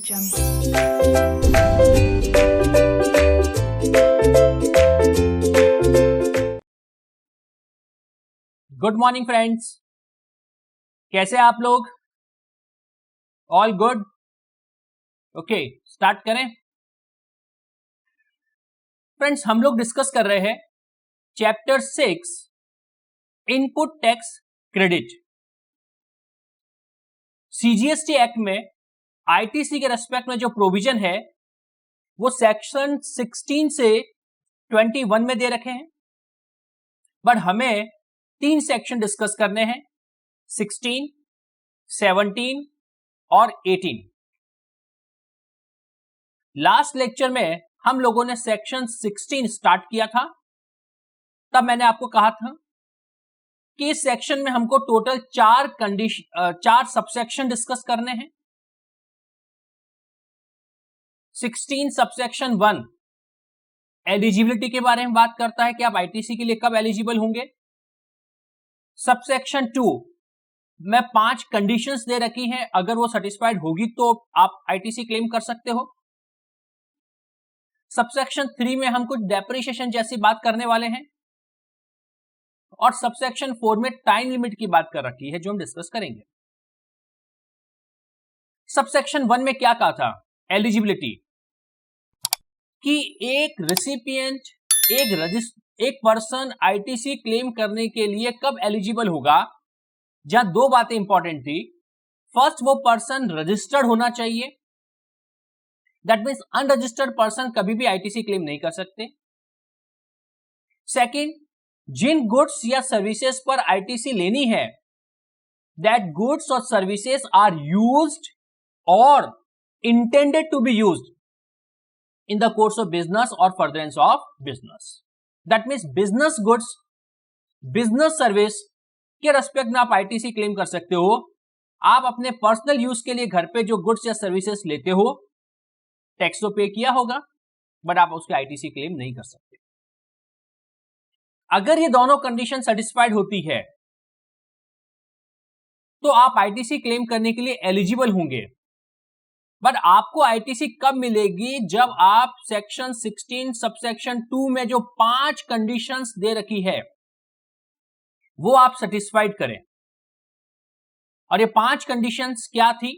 Good morning friends, कैसे आप लोग? All good? ओके, स्टार्ट करें। फ्रेंड्स, हम लोग डिस्कस कर रहे हैं chapter 6 input tax credit. CGST act में आईटीसी के रेस्पेक्ट में जो प्रोविजन है वो सेक्शन 16 से 21 में दे रखे हैं, बट हमें 3 सेक्शन डिस्कस करने हैं, 16, 17 और 18। लास्ट लेक्चर में हम लोगों ने सेक्शन 16 स्टार्ट किया था। तब मैंने आपको कहा था कि इस सेक्शन में हमको टोटल 4 सबसेक्शन डिस्कस करने हैं। 16 सबसेक्शन 1 एलिजिबिलिटी के बारे में बात करता है कि आप आईटीसी के लिए कब एलिजिबल होंगे। सबसेक्शन 2 में 5 कंडीशंस दे रखी हैं, अगर वो सेटिस्फाइड होगी तो आप आईटीसी क्लेम कर सकते हो। सबसेक्शन 3 में हम कुछ डेप्रिसिएशन जैसी बात करने वाले हैं, और सबसेक्शन 4 में टाइम लिमिट की बात कर रखी है जो हम डिस्कस करेंगे। सबसेक्शन 1 में क्या कहा था? एलिजिबिलिटी, कि एक रेसिपिएंट, एक पर्सन आईटीसी क्लेम करने के लिए कब एलिजिबल होगा। जहां 2 बातें इंपॉर्टेंट थी। फर्स्ट, वो पर्सन रजिस्टर्ड होना चाहिए, दैट मीन्स अनरजिस्टर्ड पर्सन कभी भी आईटीसी क्लेम नहीं कर सकते। सेकंड, जिन गुड्स या सर्विसेज पर आईटीसी लेनी है, दैट गुड्स और सर्विसेज आर यूज्ड और intended to be used in the course of business और furtherance of business. That means business goods, business service के रेस्पेक्ट में आप आईटीसी क्लेम कर सकते हो। आप अपने पर्सनल यूज के लिए घर पे जो गुड्स या सर्विसेज लेते हो, टैक्स तो पे किया होगा, बट आप उसके आईटीसी क्लेम नहीं कर सकते। अगर ये दोनों कंडीशन सेटिस्फाइड होती है तो आप आईटीसी क्लेम करने के लिए एलिजिबल होंगे। बट आपको आईटीसी कब मिलेगी? जब आप सेक्शन 16 सबसेक्शन 2 में जो 5 कंडीशंस दे रखी है वो आप सेटिस्फाइड करें। और ये 5 कंडीशंस क्या थी?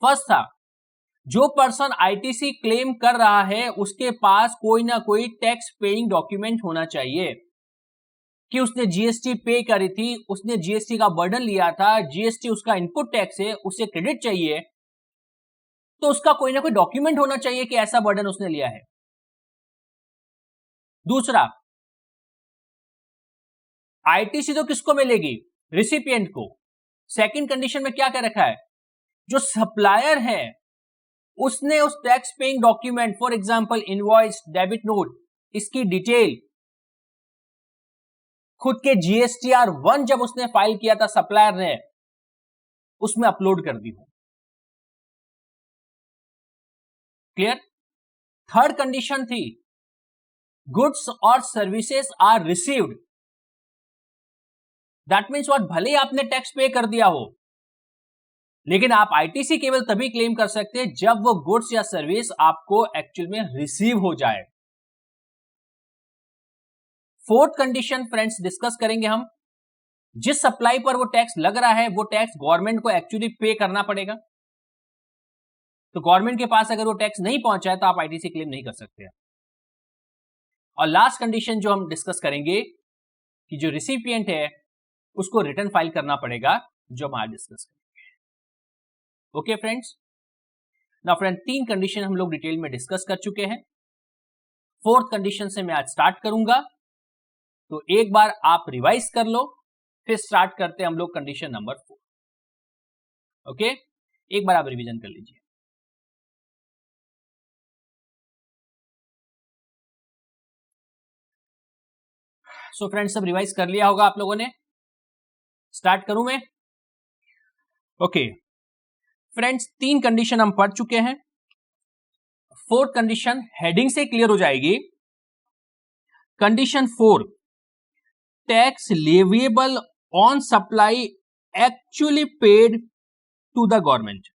फर्स्ट था, जो पर्सन आईटीसी क्लेम कर रहा है उसके पास कोई ना कोई टैक्स पेइंग डॉक्यूमेंट होना चाहिए, कि उसने जीएसटी पे करी थी, उसने जीएसटी का बर्डन लिया था, जीएसटी उसका इनपुट टैक्स है, उसे क्रेडिट चाहिए, तो उसका कोई ना कोई डॉक्यूमेंट होना चाहिए कि ऐसा बर्डन उसने लिया है। दूसरा, आईटीसी तो किसको मिलेगी? रिसिपिएंट को। सेकंड कंडीशन में क्या कह रखा है? जो सप्लायर है उसने उस tax paying document, for example invoice, debit note, इसकी डिटेल खुद के जीएसटीआर 1 जब उसने फाइल किया था सप्लायर ने, उसमें अपलोड कर दी हो। क्लियर? थर्ड कंडीशन थी, गुड्स और services are received. That means what, भले ही आपने टैक्स पे कर दिया हो, लेकिन आप आईटीसी केवल तभी क्लेम कर सकते हैं जब वो गुड्स या सर्विस आपको एक्चुअल में रिसीव हो जाए। फोर्थ कंडीशन फ्रेंड्स डिस्कस करेंगे हम, जिस सप्लाई पर वो टैक्स लग रहा है वो टैक्स गवर्नमेंट को एक्चुअली पे करना पड़ेगा। तो गवर्नमेंट के पास अगर वो टैक्स नहीं पहुंचा है तो आप आईटीसी क्लेम नहीं कर सकते। और लास्ट कंडीशन जो हम डिस्कस करेंगे कि जो रिसिपिएंट है उसको रिटर्न फाइल करना पड़ेगा, जो हम आज डिस्कस करेंगे। Okay friends, now friend 3 condition हम लोग डिटेल में डिस्कस कर चुके हैं। फोर्थ कंडीशन से मैं आज स्टार्ट करूंगा, तो एक बार आप रिवाइज कर लो, फिर स्टार्ट करते हैं हम लोग कंडीशन नंबर 4। ओके, एक बार आप रिवीजन कर लीजिए। सो फ्रेंड्स, सब रिवाइज कर लिया होगा आप लोगों ने। स्टार्ट करूं मैं? ओके फ्रेंड्स, 3 कंडीशन हम पढ़ चुके हैं। फोर्थ कंडीशन हेडिंग से क्लियर हो जाएगी। Condition 4, tax leviable on supply actually paid to the government.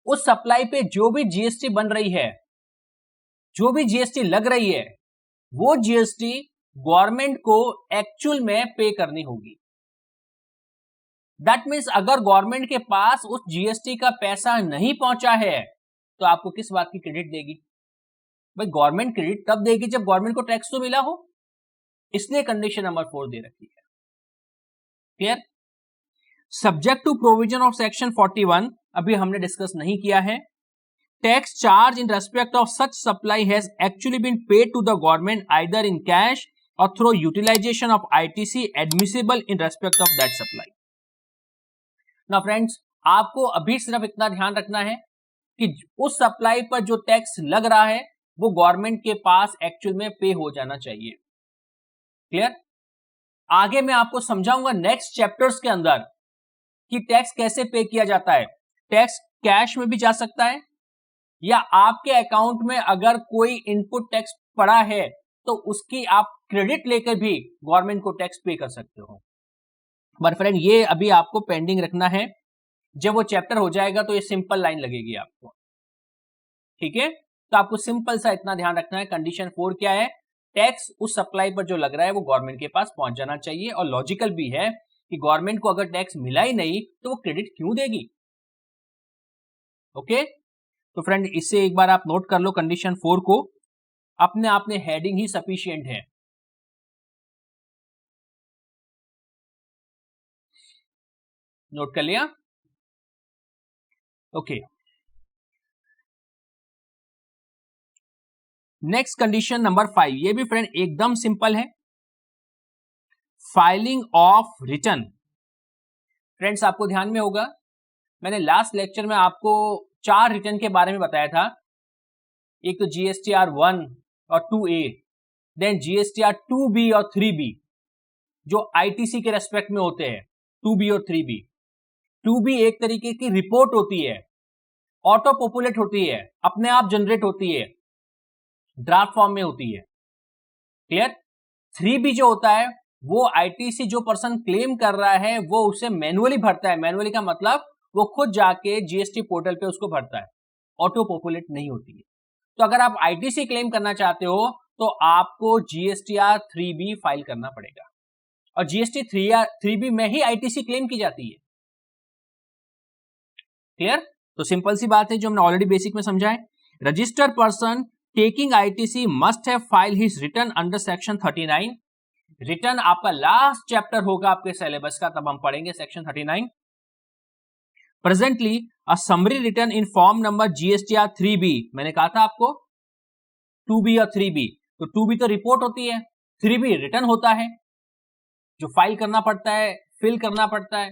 उस सप्लाई पे जो भी जीएसटी बन रही है, जो भी जीएसटी लग रही है, वो जीएसटी गवर्नमेंट को एक्चुअल में पे करनी होगी। दैट मीन्स अगर गवर्नमेंट के पास उस जीएसटी का पैसा नहीं पहुंचा है तो आपको किस बात की क्रेडिट देगी? भाई गवर्नमेंट क्रेडिट तब देगी जब गवर्नमेंट को टैक्स तो मिला हो, इसलिए कंडीशन नंबर 4 दे रखी है। Clear? Subject to provision of section 41 अभी हमने डिस्कस नहीं किया है। Tax charge in respect of such supply has actually been paid to the government either in cash और through utilization of ITC admissible in respect of that supply. ना friends, आपको अभी सिर्फ इतना ध्यान रखना है कि उस सप्लाई पर जो टैक्स लग रहा है वो गवर्नमेंट के पास एक्चुअल में पे हो जाना चाहिए। क्लियर? आगे मैं आपको समझाऊंगा नेक्स्ट चैप्टर्स के अंदर कि टैक्स कैसे पे किया जाता है। टैक्स कैश में भी जा सकता है या आपके अकाउंट में अगर कोई इनपुट टैक्स पड़ा है तो उसकी आप क्रेडिट लेकर भी गवर्नमेंट को टैक्स पे कर सकते हो। बट फ्रेंड ये अभी आपको पेंडिंग रखना है, जब वो चैप्टर हो जाएगा तो ये सिंपल लाइन लगेगी आपको। ठीक है, तो आपको सिंपल सा इतना ध्यान रखना है। कंडीशन 4 क्या है? टैक्स उस सप्लाई पर जो लग रहा है वो गवर्नमेंट के पास पहुंच जाना चाहिए। और लॉजिकल भी है कि गवर्नमेंट को अगर टैक्स मिला ही नहीं तो वो क्रेडिट क्यों देगी? ओके, तो फ्रेंड इससे एक बार आप नोट कर लो कंडीशन 4 को, अपने आप में हेडिंग ही सफिशिएंट है। नोट कर लिया? ओके, नेक्स्ट कंडीशन नंबर 5, ये भी फ्रेंड एकदम सिंपल है। Filing of return. फ्रेंड्स आपको ध्यान में होगा मैंने लास्ट लेक्चर में आपको 4 रिटर्न के बारे में बताया था। एक तो जीएसटीआर 1 और 2A, देन जीएसटीआर 2B और 3B जो आईटीसी के रेस्पेक्ट में होते हैं। 2B और 3B। 2B एक तरीके की रिपोर्ट होती है, ऑटो पॉपुलेट होती है, अपने आप जनरेट होती है, ड्राफ्ट फॉर्म में होती है। क्लियर? 3B जो होता है वो आईटीसी जो पर्सन क्लेम कर रहा है वो उसे मैनुअली भरता है। मैनुअली का मतलब वो खुद जाके जीएसटी पोर्टल पे उसको भरता है, ऑटो पॉपुलेट नहीं होती है। तो अगर आप आईटीसी क्लेम करना चाहते हो तो आपको जीएसटीआर 3B फाइल करना पड़ेगा और जीएसटी 3B में ही आईटीसी क्लेम की जाती है। क्लियर? तो सिंपल सी बात है जो हमने ऑलरेडी बेसिक में समझा है। Registered person taking ITC must have file his return under section 39। Return आपका लास्ट चैप्टर होगा आपके सिलेबस का, तब हम पढ़ेंगे section 39। Presently a summary return in form number GSTR 3B, मैंने कहा था आपको 2B और 3B, तो 2B तो रिपोर्ट होती है, 3B रिटर्न होता है जो फाइल करना पड़ता है, फिल करना पड़ता है,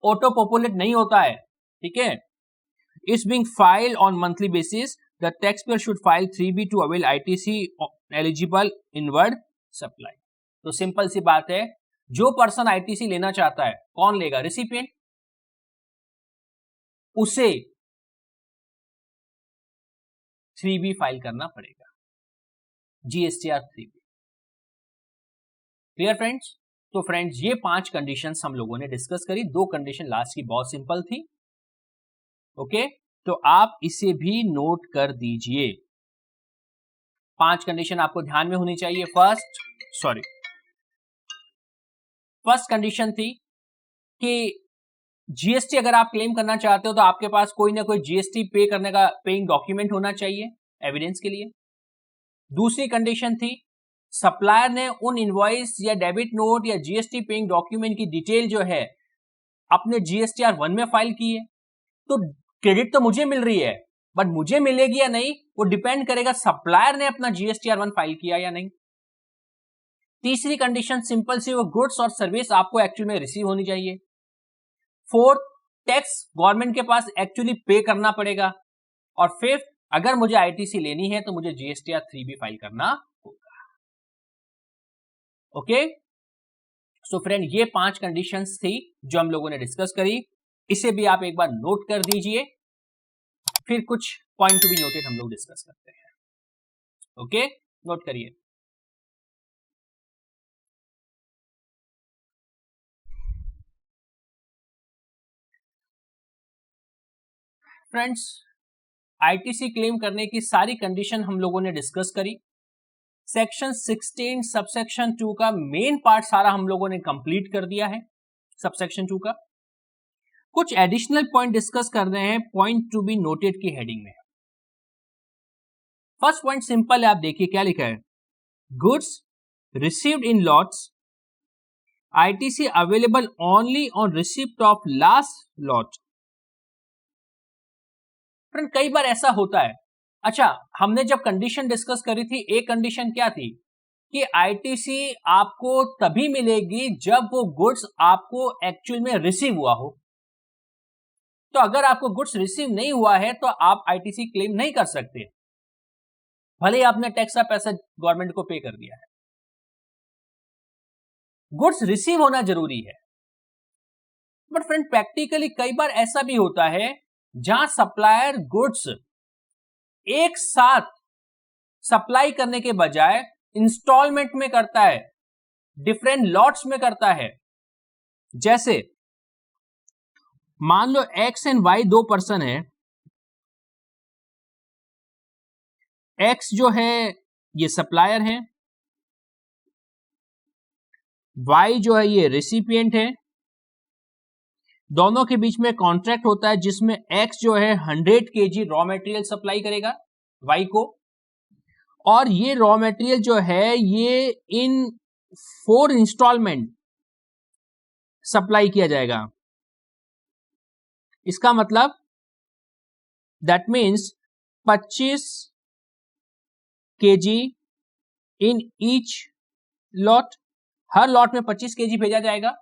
ऑटो पॉपुलेट नहीं होता है। ठीक है, is being file on monthly basis, the taxpayer should file 3B to avail ITC eligible inward supply. तो सिंपल सी बात है, जो पर्सन आईटीसी लेना चाहता है कौन लेगा? रिसिपिएंट। उसे 3B फाइल करना पड़ेगा, जीएसटीआर 3B। Clear friends? तो फ्रेंड्स ये 5 कंडीशंस हम लोगों ने डिस्कस करी। 2 कंडीशन लास्ट की बहुत सिंपल थी। ओके, तो आप इसे भी नोट कर दीजिए। 5 कंडीशन आपको ध्यान में होनी चाहिए। फर्स्ट कंडीशन थी कि जीएसटी अगर आप क्लेम करना चाहते हो तो आपके पास कोई ना कोई जीएसटी पे करने का पेइंग डॉक्यूमेंट होना चाहिए एविडेंस के लिए। दूसरी कंडीशन थी सप्लायर ने उन इनवॉइस या डेबिट नोट या जीएसटी पेइंग डॉक्यूमेंट की डिटेल जो है अपने जीएसटीआर 1 में फाइल की है। तो क्रेडिट तो मुझे मिल रही है, बट मुझे मिलेगी या नहीं वो डिपेंड करेगा सप्लायर ने अपना जीएसटीआर 1 फाइल किया या नहीं। तीसरी कंडीशन सिंपल सी, वो गुड्स और सर्विस आपको एक्चुअली में रिसीव होनी चाहिए। फोर्थ, टैक्स गवर्नमेंट के पास एक्चुअली पे करना पड़ेगा। और फिफ्थ, अगर मुझे आईटीसी लेनी है तो मुझे जीएसटीआर 3B फाइल करना होगा। ओके, सो फ्रेंड ये 5 कंडीशंस थी जो हम लोगों ने डिस्कस करी। इसे भी आप एक बार नोट कर दीजिए, फिर कुछ पॉइंट टू बी नोटेड हम लोग डिस्कस करते हैं। ओके, नोट करिए। फ्रेंड्स, आईटीसी क्लेम करने की सारी कंडीशन हम लोगों ने डिस्कस करी। सेक्शन 16 सबसेक्शन 2 का मेन पार्ट सारा हम लोगों ने कंप्लीट कर दिया है। सबसेक्शन 2 का कुछ एडिशनल पॉइंट डिस्कस कर रहे हैं, पॉइंट टू बी नोटेड की हेडिंग में। फर्स्ट पॉइंट सिंपल है, आप देखिए क्या लिखा है। Goods received in lots, ITC available only on receipt of last lot. Friend, कई बार ऐसा होता है। अच्छा, हमने जब कंडीशन डिस्कस करी थी, एक कंडीशन क्या थी कि आईटीसी आपको तभी मिलेगी जब वो गुड्स आपको एक्चुअल में रिसीव हुआ हो। तो अगर आपको गुड्स रिसीव नहीं हुआ है तो आप आईटीसी क्लेम नहीं कर सकते, भले ही आपने टैक्स का पैसा गवर्नमेंट को पे कर दिया है। गुड्स रिसीव होना जरूरी है। बट फ्रेंड, प्रैक्टिकली कई बार ऐसा भी होता है जहां सप्लायर गुड्स एक साथ सप्लाई करने के बजाय इंस्टॉलमेंट में करता है, डिफरेंट लॉट्स में करता है। जैसे मान लो एक्स एंड वाई दो पर्सन है। एक्स जो है ये सप्लायर है, वाई जो है ये रिसिपिएंट है। दोनों के बीच में कॉन्ट्रैक्ट होता है जिसमें एक्स जो है 100 kg रॉ मटेरियल सप्लाई करेगा वाई को, और ये रॉ मटेरियल जो है ये इन 4 इंस्टॉलमेंट सप्लाई किया जाएगा। इसका मतलब that means 25 kg in each lot, her lot में 25 kg भेजा जाएगा।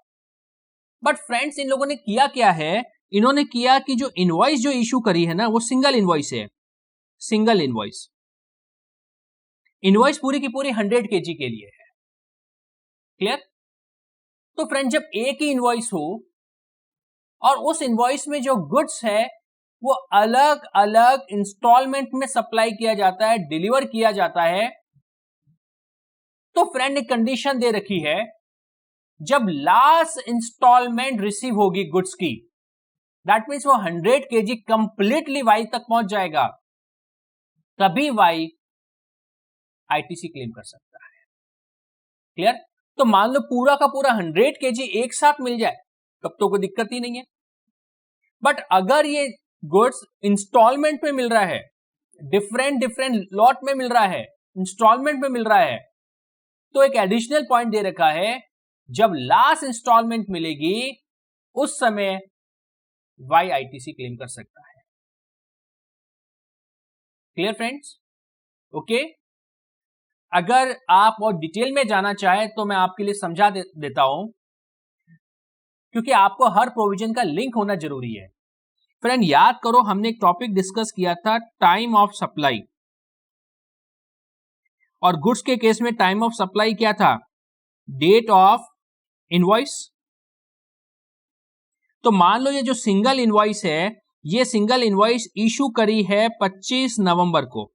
बट फ्रेंड्स, इन लोगों ने किया क्या है, इन्होंने किया कि जो इनवॉइस जो इशू करी है ना वो सिंगल इनवॉइस है, सिंगल इनवॉइस। इनवॉइस पूरी की पूरी 100 kg के लिए है। क्लियर? तो फ्रेंड, जब एक ही इनवॉइस हो और उस इनवॉइस में जो गुड्स है वो अलग अलग इंस्टॉलमेंट में सप्लाई किया जाता है, डिलीवर किया जाता है, तो फ्रेंड एक कंडीशन दे रखी है, जब लास्ट इंस्टॉलमेंट रिसीव होगी गुड्स की, दैट मीन्स वो 100 kg कंप्लीटली वाई तक पहुंच जाएगा, तभी वाई आईटीसी क्लेम कर सकता है। क्लियर? तो मान लो पूरा का पूरा 100 kg एक साथ मिल जाए तब तो कोई दिक्कत ही नहीं है। बट अगर ये गुड्स इंस्टॉलमेंट में मिल रहा है, डिफरेंट लॉट में मिल रहा है, इंस्टॉलमेंट में मिल रहा है, तो एक एडिशनल पॉइंट दे रखा है, जब लास्ट इंस्टॉलमेंट मिलेगी उस समय वाई आईटीसी क्लेम कर सकता है। Clear friends? ओके। अगर आप और डिटेल में जाना चाहें तो मैं आपके लिए समझा देता हूं, क्योंकि आपको हर प्रोविजन का लिंक होना जरूरी है। फ्रेंड, याद करो हमने एक टॉपिक डिस्कस किया था, टाइम ऑफ सप्लाई, और गुड्स के केस में टाइम ऑफ सप्लाई क्या था? Date of invoice. तो मान लो ये जो सिंगल इनवॉइस है, ये सिंगल इनवॉइस इशू करी है 25 नवंबर को,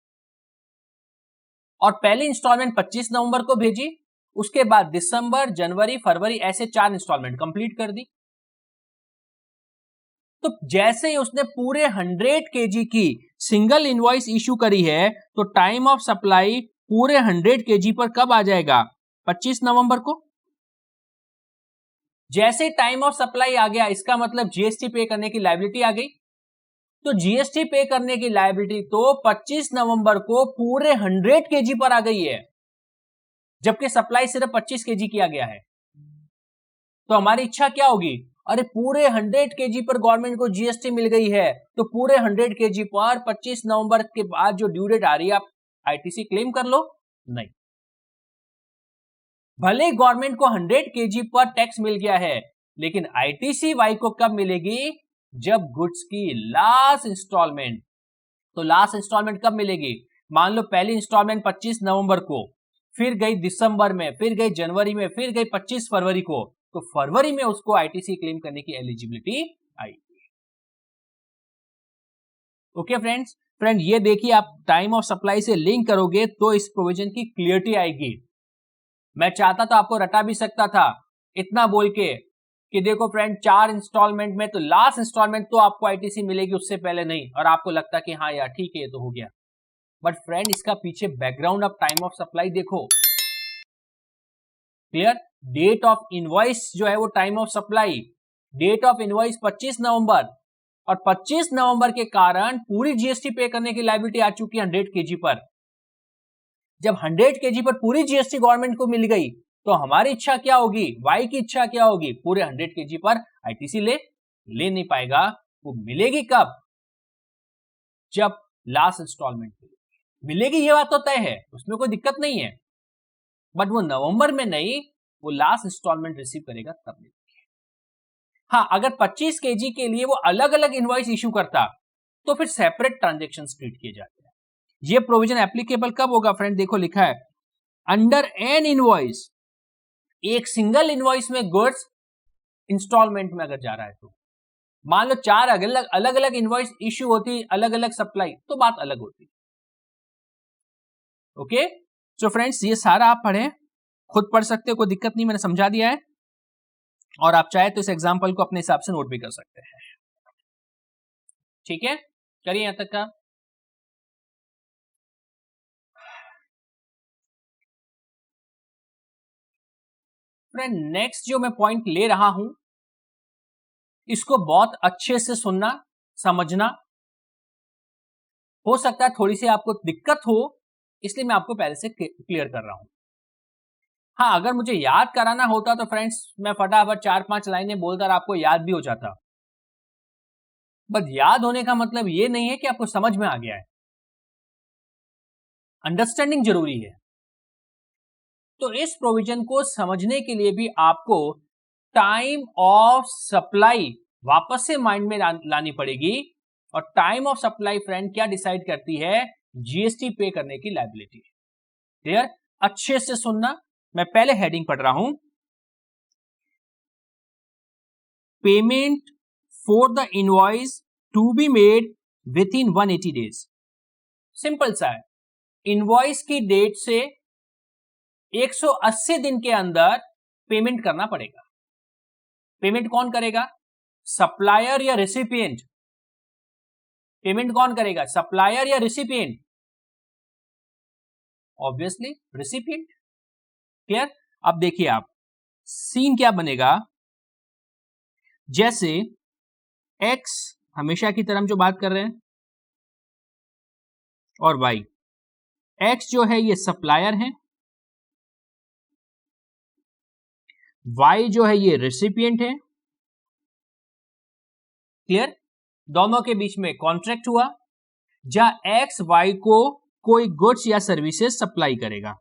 और पहली इंस्टॉलमेंट 25 नवंबर को भेजी, उसके बाद दिसंबर, जनवरी, फरवरी ऐसे 4 इंस्टॉलमेंट कंप्लीट कर दी। तो जैसे ही उसने पूरे 100 kg की सिंगल इनवॉइस इशू करी है, तो टाइम ऑफ सप्लाई पूरे 100 kg पर कब आ जाएगा? 25 नवंबर को। जैसे टाइम ऑफ सप्लाई आ गया, इसका मतलब जीएसटी पे करने की लायबिलिटी आ गई। तो जीएसटी पे करने की लायबिलिटी तो 25 नवंबर को पूरे 100 kg पर आ गई है, जबकि सप्लाई सिर्फ 25 kg किया गया है। तो हमारी इच्छा क्या होगी? अरे पूरे 100 kg पर गवर्नमेंट को जीएसटी मिल गई है, तो पूरे 100 kg पर 25 नवंबर के बाद जो ड्यू डेट आ रही है आप आईटीसी क्लेम कर लो। नहीं, भले गवर्नमेंट को 100 kg पर टैक्स मिल गया है, लेकिन आईटीसी वाई को कब मिलेगी? जब गुड्स की लास्ट इंस्टॉलमेंट। तो लास्ट इंस्टॉलमेंट कब मिलेगी? मान लो पहली इंस्टॉलमेंट 25 नवंबर को, फिर गई दिसंबर में, फिर गई जनवरी में, फिर गई 25 फरवरी को, तो फरवरी में उसको आईटीसी क्लेम करने की एलिजिबिलिटी आएगी। ओके फ्रेंड्स, ये देखिए, आप टाइम ऑफ सप्लाई से लिंक करोगे तो इस प्रोविजन की क्लियरिटी आएगी। मैं चाहता तो आपको रटा भी सकता था इतना बोल के कि देखो फ्रेंड 4 इंस्टॉलमेंट में, तो लास्ट इंस्टॉलमेंट तो आपको आईटीसी मिलेगी, उससे पहले नहीं, और आपको लगता कि हाँ यार ठीक है ये तो हो गया। बट फ्रेंड इसका पीछे background of time of supply देखो। क्लियर? डेट ऑफ इनवॉइस जो है वो time of supply, date of invoice 25 नवंबर, और 25 नवंबर के कारण पूरी जीएसटी पे करने की लायबिलिटी आ चुकी है 100 केजी पर। जब 100 केजी पर पूरी जीएसटी गवर्नमेंट को मिल गई, तो हमारी इच्छा क्या होगी, वाई की इच्छा क्या होगी, पूरे 100 केजी पर आईटीसी ले नहीं पाएगा। वो मिलेगी कब? जब लास्ट इंस्टॉलमेंट मिलेगी, ये बात तो तय है, उसमें कोई दिक्कत नहीं है। बट वो नवंबर में नहीं, वो लास्ट इंस्टॉलमेंट रिसीव करेगा तब मिलेगी। हाँ, अगर 25 केजी के लिए वो अलग अलग इनवॉइस इश्यू करता, तो फिर सेपरेट ट्रांजेक्शन ट्रीट किए जाते हैं। ये प्रोविजन एप्लीकेबल कब होगा फ्रेंड? देखो लिखा है, अंडर एन इनवॉइस, एक सिंगल इनवॉइस में गुड्स इंस्टॉलमेंट में अगर जा रहा है, तो मान लो 4 अलग अलग इनवॉइस इश्यू होती, अलग अलग सप्लाई, तो बात अलग होती। ओके, सो फ्रेंड्स ये सारा आप पढ़ें, खुद पढ़ सकते हो, कोई दिक्कत नहीं, मैंने समझा दिया है, और आप चाहे तो इस एग्जाम्पल को अपने हिसाब से नोट भी कर सकते हैं। ठीक है, करिए यहां तक का। फ्रेंड नेक्स्ट जो मैं पॉइंट ले रहा हूं, इसको बहुत अच्छे से सुनना, समझना। हो सकता है थोड़ी सी आपको दिक्कत हो, इसलिए मैं आपको पहले से क्लियर कर रहा हूं। हाँ, अगर मुझे याद कराना होता तो फ्रेंड्स मैं फटाफट 4-5 लाइनें बोलता और आपको याद भी हो जाता। बट याद होने का मतलब ये नहीं है कि आपको समझ में आ गया है, अंडरस्टैंडिंग जरूरी है। तो इस प्रोविजन को समझने के लिए भी आपको टाइम ऑफ सप्लाई वापस से माइंड में लानी पड़ेगी। और टाइम ऑफ सप्लाई फ्रेंड क्या डिसाइड करती है? जीएसटी पे करने की लायबिलिटी। क्लियर? अच्छे से सुनना, मैं पहले हेडिंग पढ़ रहा हूं, payment for the invoice to be made within 180 days. Simple सा है, इनवॉइस की डेट से 180 दिन के अंदर पेमेंट करना पड़ेगा। पेमेंट कौन करेगा? सप्लायर या रेसिपिएंट? पेमेंट कौन करेगा, सप्लायर या रेसिपिएंट? Obviously recipient. क्लियर? अब देखिए आप, सीन क्या बनेगा, जैसे एक्स, हमेशा की तरह हम जो बात कर रहे हैं, और वाई। एक्स जो है ये सप्लायर है, वाई जो है ये रेसिपिएंट है। क्लियर? दोनों के बीच में कॉन्ट्रैक्ट हुआ, जहां एक्स वाई को कोई गुड्स या सर्विसेज सप्लाई करेगा।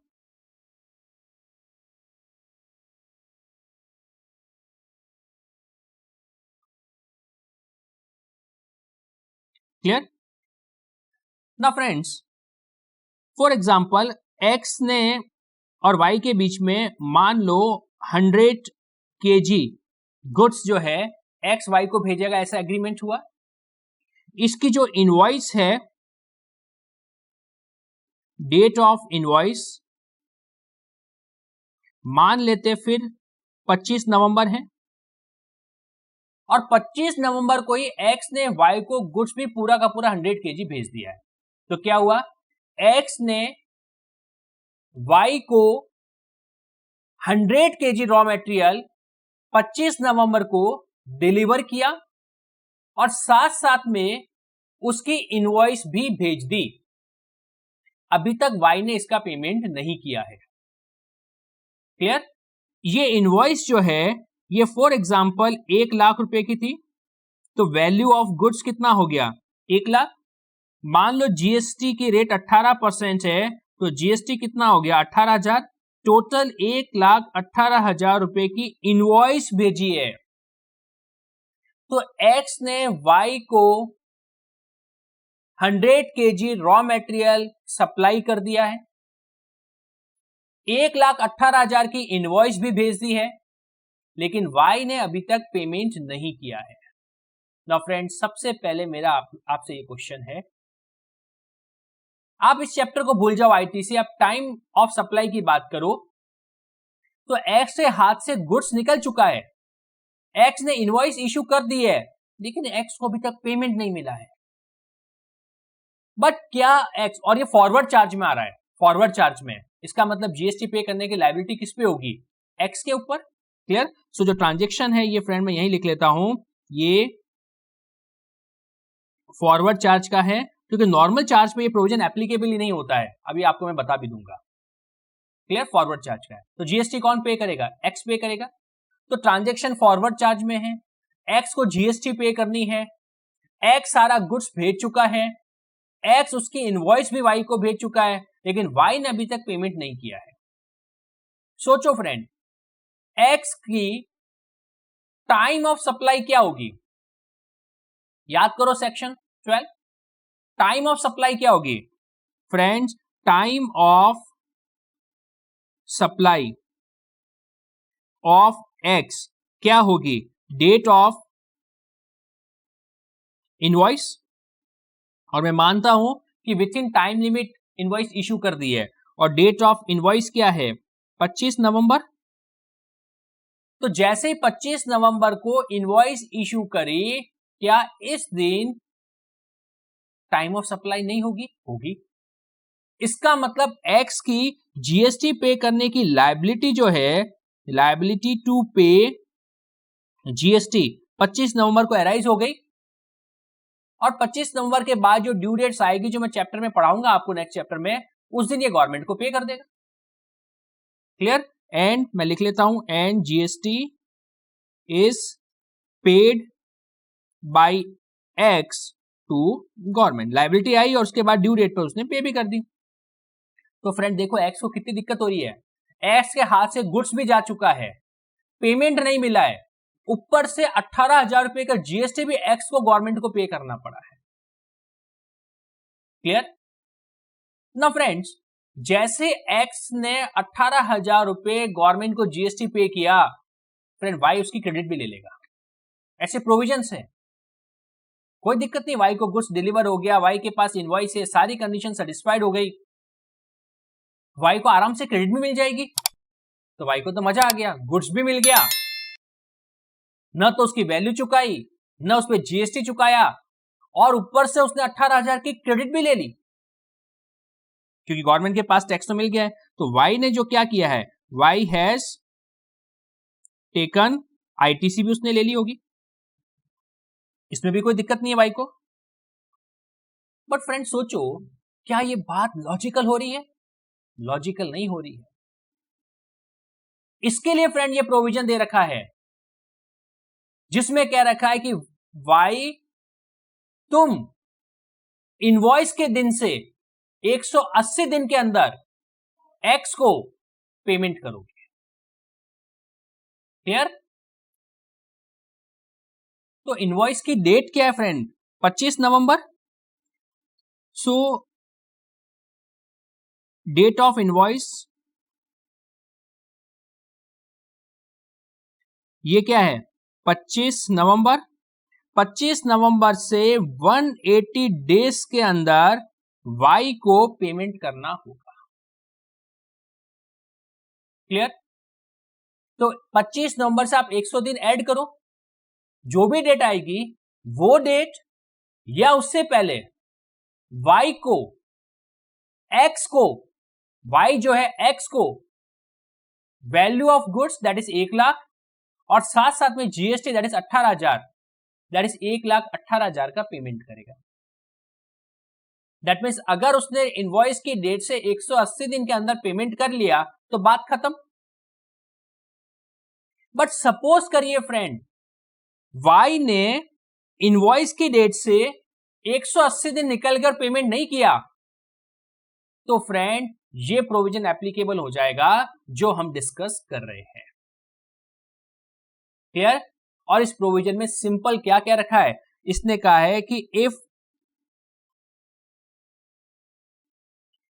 क्लियर? ना फ्रेंड्स, फॉर एग्जाम्पल एक्स ने और वाई के बीच में मान लो 100 केजी गुड्स जो है एक्स वाई को भेजेगा, ऐसा एग्रीमेंट हुआ। इसकी जो इनवॉइस है, डेट ऑफ इनवॉइस मान लेते फिर 25 नवंबर है, और 25 नवंबर को ही एक्स ने वाई को गुड्स भी पूरा का पूरा 100 केजी भेज दिया है। तो क्या हुआ, एक्स ने वाई को 100 केजी रॉ मटेरियल 25 नवंबर को डिलीवर किया, और साथ साथ में उसकी इनवॉइस भी भेज दी। अभी तक वाई ने इसका पेमेंट नहीं किया है। क्लियर? ये इनवॉइस जो है ये फॉर एग्जांपल 1 लाख रुपए की थी, तो वैल्यू ऑफ गुड्स कितना हो गया, 1 लाख। मान लो जीएसटी की रेट 18% है, तो जीएसटी कितना हो गया, 18,000। टोटल 1,18,000 रुपए की इनवॉइस भेजी है। तो एक्स ने वाई को 100 केजी रॉ मटेरियल सप्लाई कर दिया है, 1,18,000 की इनवॉइस भी भेज दी है, लेकिन वाई ने अभी तक पेमेंट नहीं किया है। नाउ फ्रेंड्स, सबसे पहले मेरा आपसे ये क्वेश्चन है, आप इस चैप्टर को भूल जाओ आईटीसी, आप टाइम ऑफ सप्लाई की बात करो, तो एक्स के हाथ से गुड्स निकल चुका है, एक्स ने इनवॉइस इशू कर दी है, लेकिन एक्स को अभी तक पेमेंट नहीं मिला है। बट क्या एक्स, और ये फॉरवर्ड चार्ज में आ रहा है, फॉरवर्ड चार्ज में, इसका मतलब जीएसटी पे करने की लायबिलिटी किस पे होगी, एक्स के ऊपर। क्लियर। सो जो ट्रांजेक्शन है ये फ्रेंड मैं यही लिख लेता हूं, ये फॉरवर्ड चार्ज का है, क्योंकि नॉर्मल चार्ज पे ये प्रोविजन एप्लीकेबल ही नहीं होता है, अभी आपको मैं बता भी दूंगा। क्लियर, फॉरवर्ड चार्ज का है, तो जीएसटी कौन पे करेगा, एक्स पे करेगा। तो ट्रांजेक्शन फॉरवर्ड चार्ज में है, एक्स को जीएसटी पे करनी है, एक्स सारा गुड्स भेज चुका है, एक्स उसकी इनवॉइस भी वाई को भेज चुका है, लेकिन वाई ने अभी तक पेमेंट नहीं किया है। सोचो फ्रेंड, एक्स की टाइम ऑफ सप्लाई क्या होगी, याद करो सेक्शन 12, टाइम ऑफ सप्लाई क्या होगी friends, time of supply of x क्या होगी, डेट ऑफ इनवॉइस, और मैं मानता हूं कि with in time limit invoice issue कर दी है, और डेट ऑफ इनवॉइस क्या है 25 नवंबर। तो जैसे ही 25 नवंबर को इनवॉइस इशू करी, क्या इस दिन टाइम ऑफ सप्लाई नहीं होगी, होगी। इसका मतलब एक्स की जीएसटी पे करने की लायबिलिटी जो है, लायबिलिटी टू पे जीएसटी 25 नवंबर को अराइज हो गई, और 25 नवंबर के बाद जो ड्यू डेट्स आएगी, जो मैं चैप्टर में पढ़ाऊंगा आपको नेक्स्ट चैप्टर में, उस दिन ये गवर्नमेंट को पे कर देगा। क्लियर। एंड मैं लिख लेता हूं, and GST is paid by X to government, liability I और उसके बाद ड्यू डेट पर उसने पे भी कर दी। तो फ्रेंड देखो एक्स को कितनी दिक्कत हो रही है, एक्स के हाथ से गुड्स भी जा चुका है, पेमेंट नहीं मिला है, ऊपर से 18,000 रुपए का जीएसटी भी एक्स को गवर्नमेंट को पे करना पड़ा है। क्लियर ना फ्रेंड्स, जैसे एक्स ने 18,000 रुपए गवर्नमेंट को जीएसटी पे किया, फ्रेंड वाई उसकी क्रेडिट भी ले लेगा, ऐसे प्रोविजंस है, कोई दिक्कत नहीं, वाई को गुड्स डिलीवर हो गया, वाई के पास इनवॉइस है, सारी कंडीशन सेटिस्फाइड हो गई, वाई को आराम से क्रेडिट भी मिल जाएगी, तो वाई को तो मजा आ गया, गुड्स भी मिल गया, न तो उसकी वैल्यू चुकाई, न उस पर जीएसटी चुकाया, और ऊपर से उसने 18,000 की क्रेडिट भी ले ली, क्योंकि गवर्नमेंट के पास टैक्स तो मिल गया है। तो वाई ने जो क्या किया है, वाई हैज टेकन आईटीसी भी उसने ले ली होगी, इसमें भी कोई दिक्कत नहीं है वाई को। बट फ्रेंड सोचो, क्या ये बात लॉजिकल हो रही है, लॉजिकल नहीं हो रही है। इसके लिए फ्रेंड ये प्रोविजन दे रखा है, जिसमें कह रखा है कि वाई तुम इनवॉइस के दिन से 180 दिन के अंदर एक्स को पेमेंट करोगे। क्लियर। तो इनवॉइस की डेट क्या है फ्रेंड, 25 नवंबर। सो डेट ऑफ इनवॉइस ये क्या है 25 नवंबर। 25 नवंबर से 180 डेज के अंदर वाई को पेमेंट करना होगा। क्लियर। तो 25 नवंबर से आप 100 दिन ऐड करो, जो भी डेट आएगी वो डेट या उससे पहले वाई को, एक्स को, वाई जो है एक्स को value of goods that is 1 lakh, और साथ साथ में GST that is 18,000, that is 1,18,000 का पेमेंट करेगा। दैट मीन्स अगर उसने इनवॉइस की डेट से 180 दिन के अंदर पेमेंट कर लिया तो बात खत्म। बट सपोज करिए फ्रेंड, वाई ने इनवॉइस की डेट से 180 दिन निकलकर पेमेंट नहीं किया, तो फ्रेंड ये प्रोविजन एप्लीकेबल हो जाएगा जो हम डिस्कस कर रहे हैं। क्लियर। और इस प्रोविजन में सिंपल क्या क्या रखा है, इसने कहा है कि if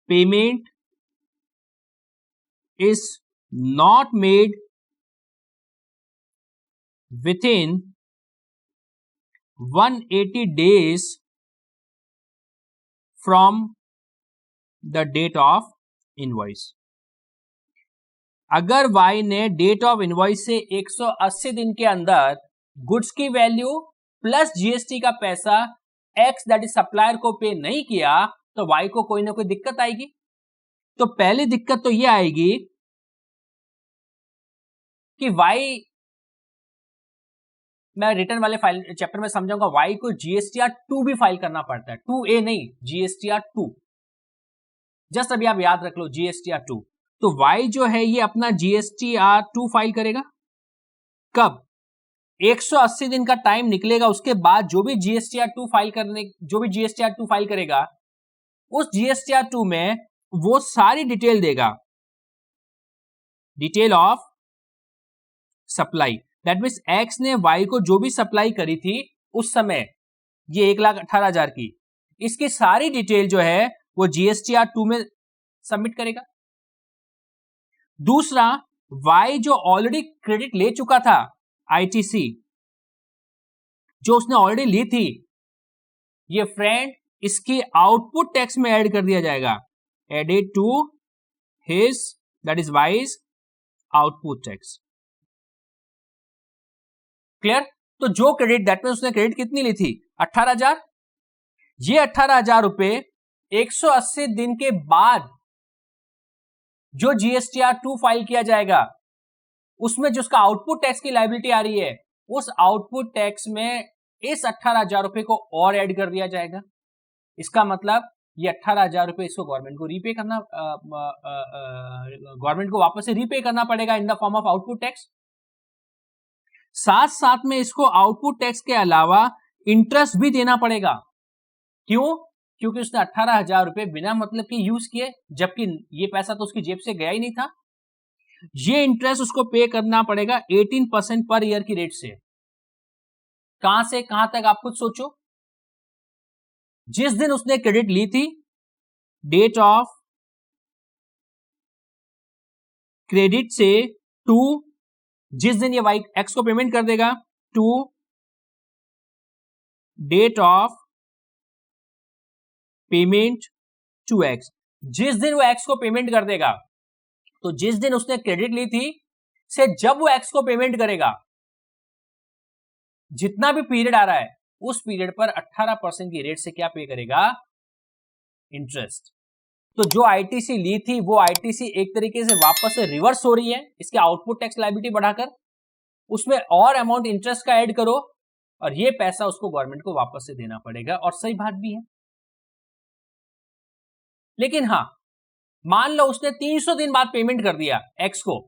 payment is not made within 180 days from the date of invoice, अगर y ने डेट ऑफ इनवॉइस से 180 दिन के अंदर गुड्स की वैल्यू प्लस जीएसटी का पैसा x दैट इज सप्लायर को पे नहीं किया तो y को कोई ना कोई दिक्कत आएगी। तो पहली दिक्कत तो ये आएगी कि y, मैं रिटर्न वाले फाइल चैप्टर में समझाऊंगा, y को जीएसटीआर 2 भी फाइल करना पड़ता है, 2A नहीं, जीएसटीआर 2। जस्ट अभी आप याद रख लो जीएसटीआर 2। तो y जो है ये अपना जीएसटीआर 2 फाइल करेगा कब? 180 दिन का टाइम निकलेगा, उसके बाद जो भी जीएसटीआर 2 फाइल करेगा उस जीएसटीआर 2 में वो सारी डिटेल देगा, detail of supply. That means x ने वाई को जो भी सप्लाई करी थी उस समय, ये 1,18,000 की, इसकी सारी डिटेल जो है वो जीएसटीआर 2 में सबमिट करेगा। दूसरा, वाई जो ऑलरेडी क्रेडिट ले चुका था आईटीसी, जो उसने ऑलरेडी ली थी, ये फ्रेंड इसकी आउटपुट टैक्स में ऐड कर दिया जाएगा, added to his that is wise output tax. Clear? तो जो क्रेडिट, दैट मींस उसने क्रेडिट कितनी ली थी? 18,000। ये 18,000 रुपए 180 दिन के बाद जो जीएसटीआर 2 फाइल किया जाएगा उसमें जो उसका आउटपुट टैक्स की लायबिलिटी आ रही है, उस आउटपुट टैक्स में इस 18,000 रुपए को और ऐड कर दिया जाएगा। इसका मतलब ये 18,000 रुपए इसको गवर्नमेंट को रीपे करना, गवर्नमेंट को वापस से रीपे करना पड़ेगा in the form of output tax. साथ साथ में इसको आउटपुट टैक्स के अलावा इंटरेस्ट भी देना पड़ेगा। क्यों? क्योंकि उसने 18,000 रुपए बिना मतलब के यूज किए, जबकि ये पैसा तो उसकी जेब से गया ही नहीं था। ये इंटरेस्ट उसको पे करना पड़ेगा 18% पर ईयर की रेट से। कहां से कहां तक आप खुद सोचो। जिस दिन उसने क्रेडिट ली थी, डेट ऑफ क्रेडिट से टू जिस दिन ये वाई एक्स को पेमेंट कर देगा, to date of payment to X, जिस दिन वो एक्स को पेमेंट कर देगा, तो जिस दिन उसने क्रेडिट ली थी से जब वो एक्स को पेमेंट करेगा, जितना भी पीरियड आ रहा है उस पीरियड पर 18% की रेट से क्या पे करेगा? इंटरेस्ट। तो जो आईटीसी ली थी वो आईटीसी एक तरीके से वापस से रिवर्स हो रही है, इसके आउटपुट टैक्स लायबिलिटी बढ़ाकर उसमें और अमाउंट इंटरेस्ट का ऐड करो और ये पैसा उसको गवर्नमेंट को वापस से देना पड़ेगा। और सही बात भी है। लेकिन हां, मान लो उसने 300 दिन बाद पेमेंट कर दिया एक्स को,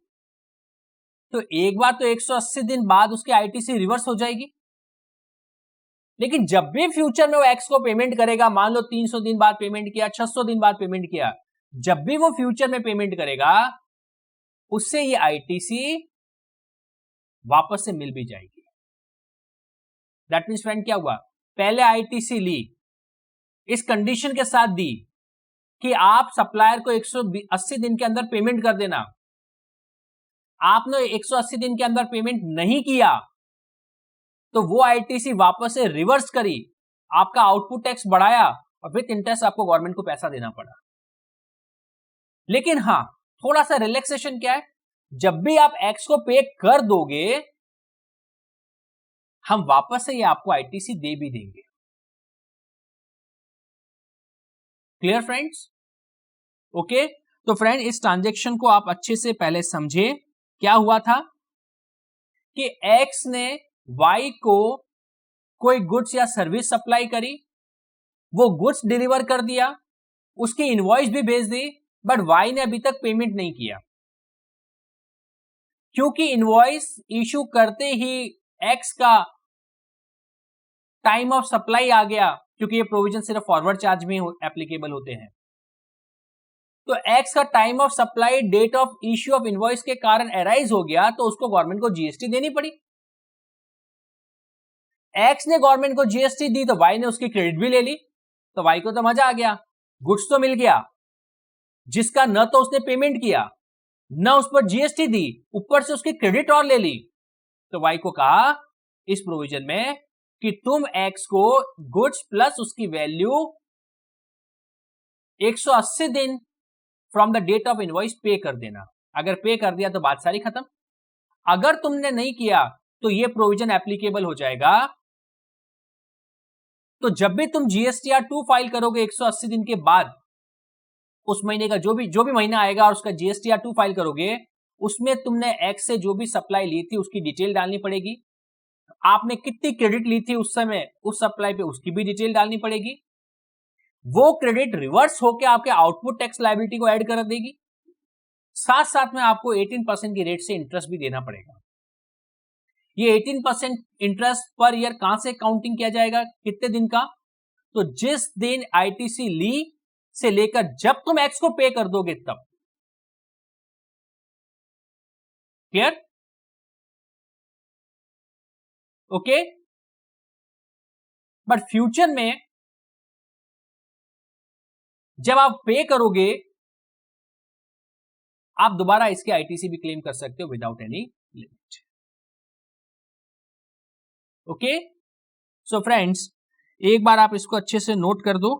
तो एक बार तो 180 दिन बाद उसकी आईटीसी रिवर्स हो जाएगी। लेकिन जब भी फ्यूचर में वो एक्स को पेमेंट करेगा, मान लो 300 दिन बाद पेमेंट किया, 600 दिन बाद पेमेंट किया, जब भी वो फ्यूचर में पेमेंट करेगा उससे ये आईटीसी वापस से मिल भी जाएगी। दैट मींस फ्रेंड क्या हुआ? पहले आईटीसी ली, इस कंडीशन के साथ दी कि आप सप्लायर को 180 दिन के अंदर पेमेंट कर देना। आपने 180 दिन के अंदर पेमेंट नहीं किया तो वो आईटीसी वापस से रिवर्स करी, आपका आउटपुट टैक्स बढ़ाया और विथ इंटरेस्ट आपको गवर्नमेंट को पैसा देना पड़ा। लेकिन हां, थोड़ा सा रिलैक्सेशन क्या है, जब भी आप एक्स को पे कर दोगे हम वापस से ये आपको आईटीसी दे भी देंगे। Clear friends? ओके, तो फ्रेंड इस ट्रांजैक्शन को आप अच्छे से पहले समझे। क्या हुआ था कि एक्स ने वाई को कोई गुड्स या सर्विस सप्लाई करी, वो गुड्स डिलीवर कर दिया, उसकी इनवॉइस भी भेज दी, बट वाई ने अभी तक पेमेंट नहीं किया। क्योंकि इनवॉइस इशू करते ही एक्स का टाइम ऑफ सप्लाई आ गया, क्योंकि ये प्रोविजन सिर्फ फॉरवर्ड चार्ज में एप्लीकेबल होते हैं, तो एक्स का time of supply date of issue of invoice के कारण अराइज हो गया, तो उसको गवर्नमेंट को जीएसटी देनी पड़ी। एक्स ने गवर्नमेंट को जीएसटी दी तो वाई ने उसकी क्रेडिट भी ले ली, तो वाई को तो मजा आ गया, गुड्स तो मिल गया जिसका न तो उसने पेमेंट किया न उस पर जीएसटी दी, ऊपर से उसकी क्रेडिट और ले ली। तो वाई को कहा इस प्रोविजन में कि तुम एक्स को गुड्स प्लस उसकी वैल्यू 180 दिन from the date of invoice पे कर देना। अगर पे कर दिया तो बात सारी खत्म। अगर तुमने नहीं किया तो ये प्रोविजन एप्लीकेबल हो जाएगा। तो जब भी तुम जीएसटीआर 2 फाइल करोगे 180 दिन के बाद, उस महीने का जो भी महीना आएगा और उसका जीएसटीआर 2 फाइल करोगे, उसमें तुमने एक्स से जो भी सप्लाई ली थी उसकी डिटेल डालनी पड़ेगी। आपने कितनी क्रेडिट ली थी उस समय उस सप्लाई पे, उसकी भी डिटेल डालनी पड़ेगी। वो क्रेडिट रिवर्स होकर आपके आउटपुट टैक्स लायबिलिटी को ऐड कर देगी। साथ साथ में आपको 18% की रेट से इंटरेस्ट भी देना पड़ेगा। ये 18% इंटरेस्ट पर ईयर कहां से काउंटिंग किया जाएगा, कितने दिन का? तो जिस दिन आईटीसी ली से लेकर जब तुम एक्स को पे कर दोगे तब। क्लियर? ओके। बट फ्यूचर में जब आप पे करोगे, आप दोबारा इसके आईटीसी भी क्लेम कर सकते हो without any limit. Okay, so friends, एक बार आप इसको अच्छे से नोट कर दो।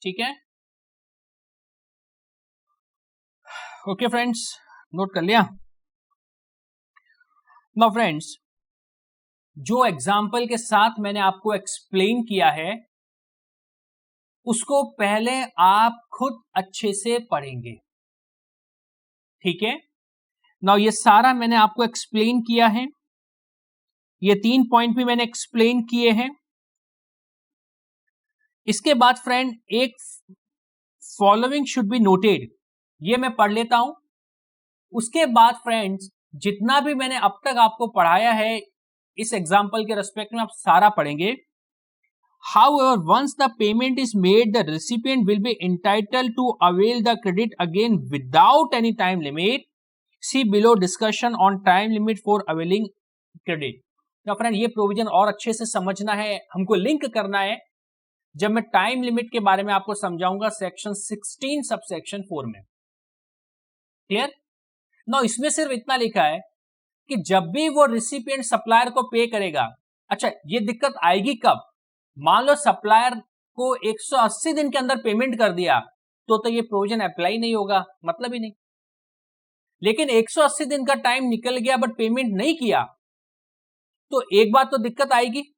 ठीक है, ओके फ्रेंड्स, नोट कर लिया। नाउ फ्रेंड्स, जो एग्जाम्पल के साथ मैंने आपको एक्सप्लेन किया है उसको पहले आप खुद अच्छे से पढ़ेंगे। ठीक है, नाउ ये सारा मैंने आपको एक्सप्लेन किया है, ये 3 पॉइंट भी मैंने एक्सप्लेन किए हैं। इसके बाद फ्रेंड एक फॉलोइंग शुड बी नोटेड, ये मैं पढ़ लेता हूं। उसके बाद फ्रेंड्स, जितना भी मैंने अब तक आपको पढ़ाया है इस एग्जाम्पल के रेस्पेक्ट में आप सारा पढ़ेंगे। However, once the payment is made, the recipient will be entitled to avail the credit again without any time limit. See below discussion on time limit for availing credit. तो friend ये provision और अच्छे से समझना है, हमको link करना है जब मैं टाइम लिमिट के बारे में आपको समझाऊंगा सेक्शन 16 सबसेक्शन 4 में। क्लियर? ना इसमें सिर्फ इतना लिखा है कि जब भी वो रिसिपिएंट सप्लायर को पे करेगा, अच्छा ये दिक्कत आएगी कब? मान लो सप्लायर को 180 दिन के अंदर पेमेंट कर दिया तो ये प्रोविजन अप्लाई नहीं होगा, मतलब ही नहीं। लेकिन 180 दिन का टाइम निकल गया बट पेमेंट नहीं किया तो एक बात तो दिक्कत आएगी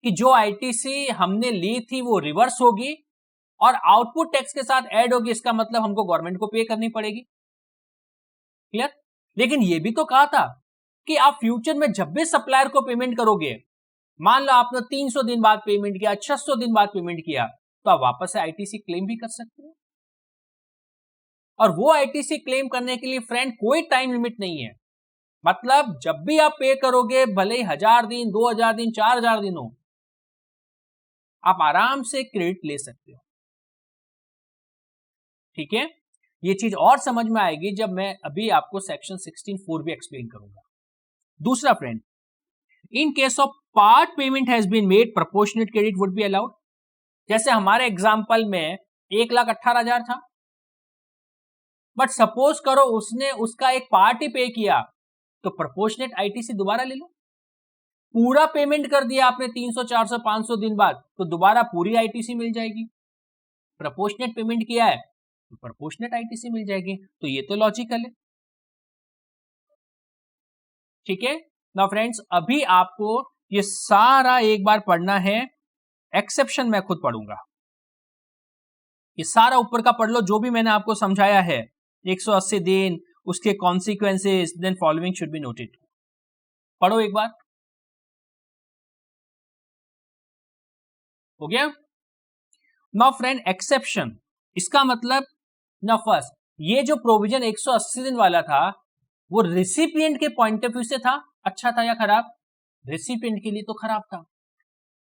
कि जो आईटीसी हमने ली थी वो रिवर्स होगी और आउटपुट टैक्स के साथ ऐड होगी, इसका मतलब हमको गवर्नमेंट को पे करनी पड़ेगी। क्लियर? लेकिन ये भी तो कहा था कि आप फ्यूचर में जब भी सप्लायर को पेमेंट करोगे, मान लो आपने 300 दिन बाद पेमेंट किया, 600 दिन बाद पेमेंट किया, तो आप वापस से आईटीसी क्लेम भी कर सकते हो। और वो आईटीसी क्लेम करने के लिए फ्रेंड कोई टाइम लिमिट नहीं है। मतलब जब भी आप पे करोगे, भले ही 1000 दिन, 2000 दिन, 4000 दिन हो, आप आराम से क्रेडिट ले सकते हो। ठीक है, ये चीज और समझ में आएगी जब मैं अभी आपको सेक्शन 16(4) भी एक्सप्लेन करूंगा। दूसरा friend, in case of part payment has been made, proportionate credit would be allowed. जैसे हमारे एग्जांपल में 1,18,000 था, बट सपोज करो उसने उसका एक पार्ट ही पे किया, तो प्रोपोर्शनेट आईटीसी दोबारा ले लो। पूरा पेमेंट कर दिया आपने 300, 400, 500 दिन बाद, तो दोबारा पूरी आईटीसी मिल जाएगी। प्रोपोर्शनेट पेमेंट किया है तो प्रोपोर्शनेट आईटीसी मिल जाएगी। तो ये तो लॉजिकल है। ठीक है ना फ्रेंड्स, अभी आपको ये सारा एक बार पढ़ना है, एक्सेप्शन मैं खुद पढ़ूंगा। ये सारा ऊपर का पढ़ लो, जो भी मैंने आपको समझाया है, 180 दिन, उसके consequences, then following should be noted. पढ़ो एक बार, हो गया? नाउ फ्रेंड, एक्सेप्शन, इसका मतलब ना फर्स्ट, ये जो प्रोविजन 180 दिन वाला था वो रिसिपिएंट के पॉइंट ऑफ व्यू से था, अच्छा था या खराब? रेसिपिएंट के लिए तो खराब था,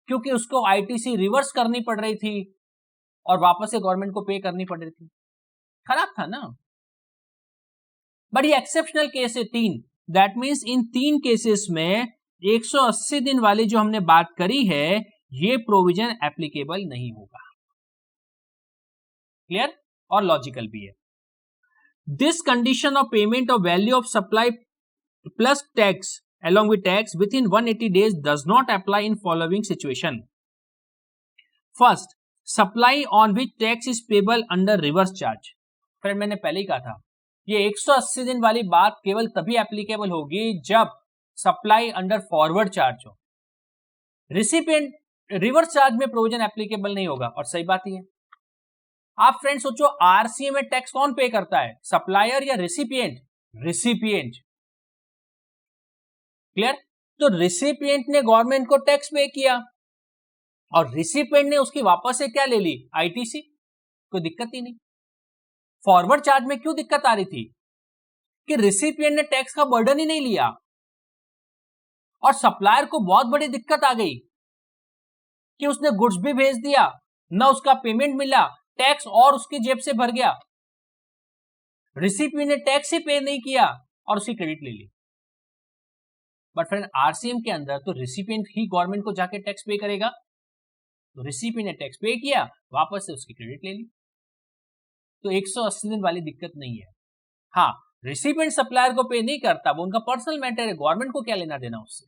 क्योंकि उसको आईटीसी रिवर्स करनी पड़ रही थी और वापस से गवर्नमेंट को पे करनी पड़ रही थी, खराब था ना। बट ये एक्सेप्शनल केस है 3, दैट मींस इन 3 केसेस में 180 दिन वाली जो हमने बात करी है ये प्रोविजन एप्लीकेबल नहीं होगा। क्लियर? और लॉजिकल भी है। This condition of payment of value of supply plus tax along with tax within 180 days does not apply in following situation. First, supply on which tax is payable under reverse charge. फिर मैंने पहले ही कहा था ये 180 दिन वाली बात केवल तभी एप्लीकेबल होगी जब सप्लाई अंडर फॉरवर्ड चार्ज हो. रिसिपिएंट रिवर्स चार्ज में प्रोविजन एप्लीकेबल नहीं होगा. और सही बात ही है. आप फ्रेंड सोचो आरसीए में टैक्स कौन पे करता है, सप्लायर या रिसिपिएंट? रिसिपिएंट. क्लियर? तो रिसिपिएंट ने गवर्नमेंट को टैक्स पे किया और रिसिपिएंट ने उसकी वापस से क्या ले ली, आईटीसी. कोई दिक्कत ही नहीं. फॉरवर्ड चार्ज में क्यों दिक्कत आ रही थी कि रिसिपिएंट ने टैक्स का बर्डन ही नहीं लिया और सप्लायर को बहुत बड़ी दिक्कत आ गई कि उसने गुड्स भी भेज दिया, ना उसका पेमेंट मिला, टैक्स और उसकी जेब से भर गया. रिसिपिएंट ने टैक्स ही पे नहीं किया और उसकी क्रेडिट ले ली. बट फ्रेंड आरसीएम के अंदर तो रिसिपिएंट ही गवर्नमेंट को जाके टैक्स पे करेगा. तो रिसिपिएंट ने टैक्स पे किया, वापस से उसकी क्रेडिट ले ली. तो 180 दिन वाली दिक्कत नहीं है. हाँ, रिसिपिएंट सप्लायर को पे नहीं करता, वो उनका पर्सनल मैटर है, गवर्नमेंट को क्या लेना देना उससे.